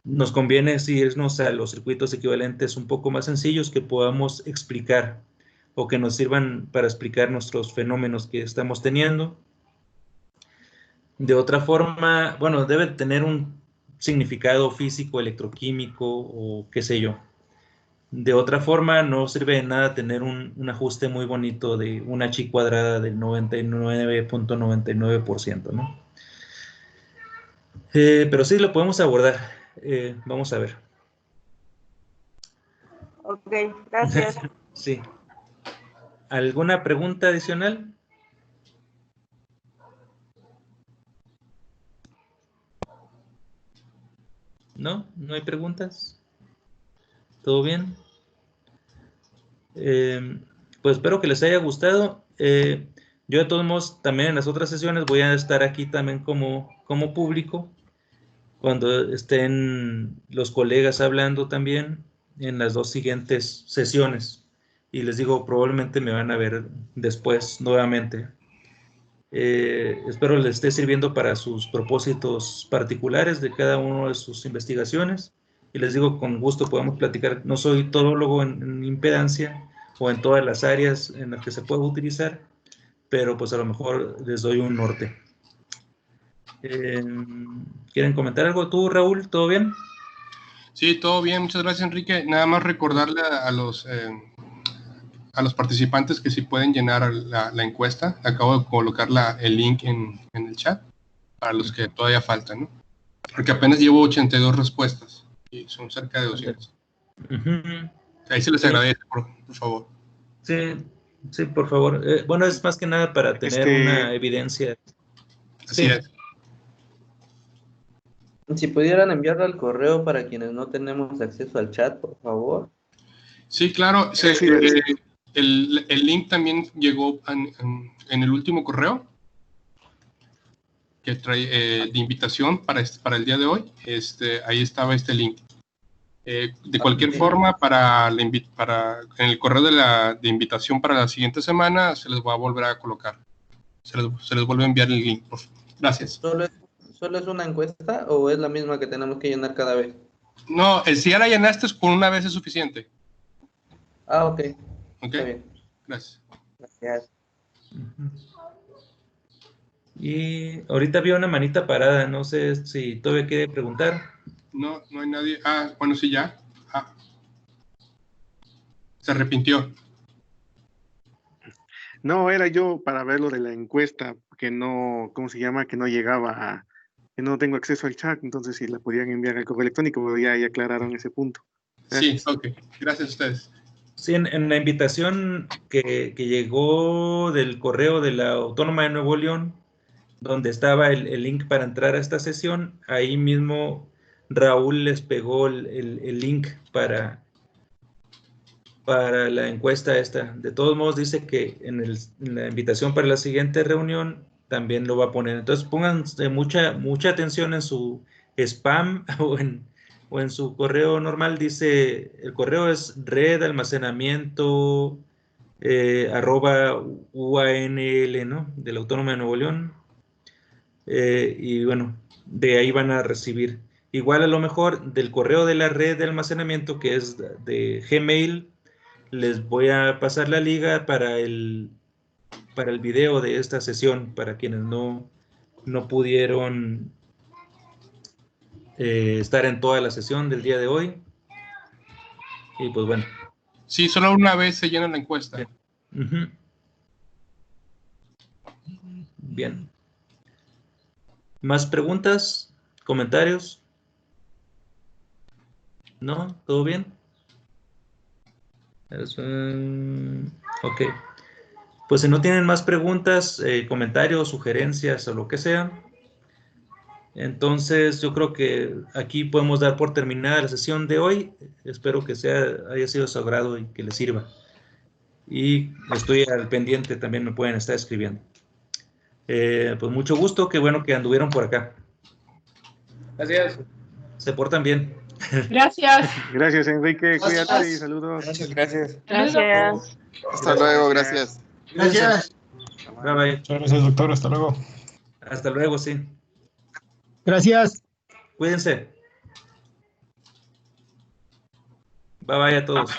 Nos conviene irnos a los circuitos equivalentes un poco más sencillos que podamos explicar o que nos sirvan para explicar nuestros fenómenos que estamos teniendo. De otra forma, bueno, debe tener un significado físico, electroquímico o qué sé yo. De otra forma, no sirve de nada tener un ajuste muy bonito de una chi cuadrada del 99.99%, ¿no? Pero sí lo podemos abordar. Vamos a ver. Ok, gracias. Sí. ¿Alguna pregunta adicional? ¿No? ¿No hay preguntas? ¿Todo bien? Pues espero que les haya gustado. Yo de todos modos también en las otras sesiones voy a estar aquí también como público cuando estén los colegas hablando también en las dos siguientes sesiones. Y les digo, probablemente me van a ver después nuevamente. Espero les esté sirviendo para sus propósitos particulares de cada uno de sus investigaciones. Y les digo, con gusto podemos platicar. No soy todólogo en impedancia o en todas las áreas en las que se puede utilizar, pero pues a lo mejor les doy un norte. ¿Quieren comentar algo tú, Raúl? ¿Todo bien? Sí, todo bien. Muchas gracias, Enrique. Nada más recordarle a los participantes que sí pueden llenar la encuesta. Acabo de colocar el link en el chat para los que todavía faltan, ¿no? Porque apenas llevo 82 respuestas y son cerca de 200. Ahí se les agradece, por favor. Sí, sí, por favor. Bueno, es más que nada para tener una evidencia. Así es. Si pudieran enviarlo al correo para quienes no tenemos acceso al chat, por favor. Sí, claro. El link también llegó en el último correo que trae de invitación para el día de hoy. Ahí estaba este link. De cualquier forma, en el correo de invitación para la siguiente semana se les va a volver a colocar. Se les vuelve a enviar el link. Gracias. ¿Solo es una encuesta o es la misma que tenemos que llenar cada vez? No, si ya la llenaste, con una vez es suficiente. Ah, ok. Ok. Está bien. Gracias. Gracias. Y ahorita había una manita parada, no sé si todavía quiere preguntar. No, no hay nadie. Ah, bueno, sí, ya. Se arrepintió. No, era yo para ver lo de la encuesta, que no, ¿cómo se llama? Que no llegaba que no tengo acceso al chat, entonces si la podían enviar al correo electrónico, ya aclararon ese punto. Gracias. Sí, ok. Gracias a ustedes. Sí, en la invitación que llegó del correo de la Autónoma de Nuevo León, donde estaba el link para entrar a esta sesión, ahí mismo Raúl les pegó el link para la encuesta esta. De todos modos, dice que en la invitación para la siguiente reunión también lo va a poner. Entonces, pongan mucha atención en su spam o en su correo normal. Dice, el correo es redalmacenamiento @UANL, ¿no? De la Autónoma de Nuevo León. Y bueno, de ahí van a recibir. Igual a lo mejor del correo de la red de almacenamiento, que es de Gmail, les voy a pasar la liga para el video de esta sesión, para quienes no pudieron estar en toda la sesión del día de hoy. Y pues bueno. Sí, solo una vez se llena la encuesta. Bien. ¿Más preguntas? ¿Comentarios? ¿No? ¿Todo bien? Ok. Pues si no tienen más preguntas, comentarios, sugerencias o lo que sea, entonces yo creo que aquí podemos dar por terminada la sesión de hoy. Espero que haya sido de su agrado y que les sirva. Y estoy al pendiente, también me pueden estar escribiendo. Pues mucho gusto, qué bueno que anduvieron por acá. Gracias. Se portan bien. Gracias. Gracias, Enrique. Gracias. Cuídate y saludos. Gracias. Gracias. Hasta luego, gracias. Gracias. Bye bye. Muchas gracias, doctor. Hasta luego. Hasta luego, sí. Gracias. Cuídense. Bye bye a todos.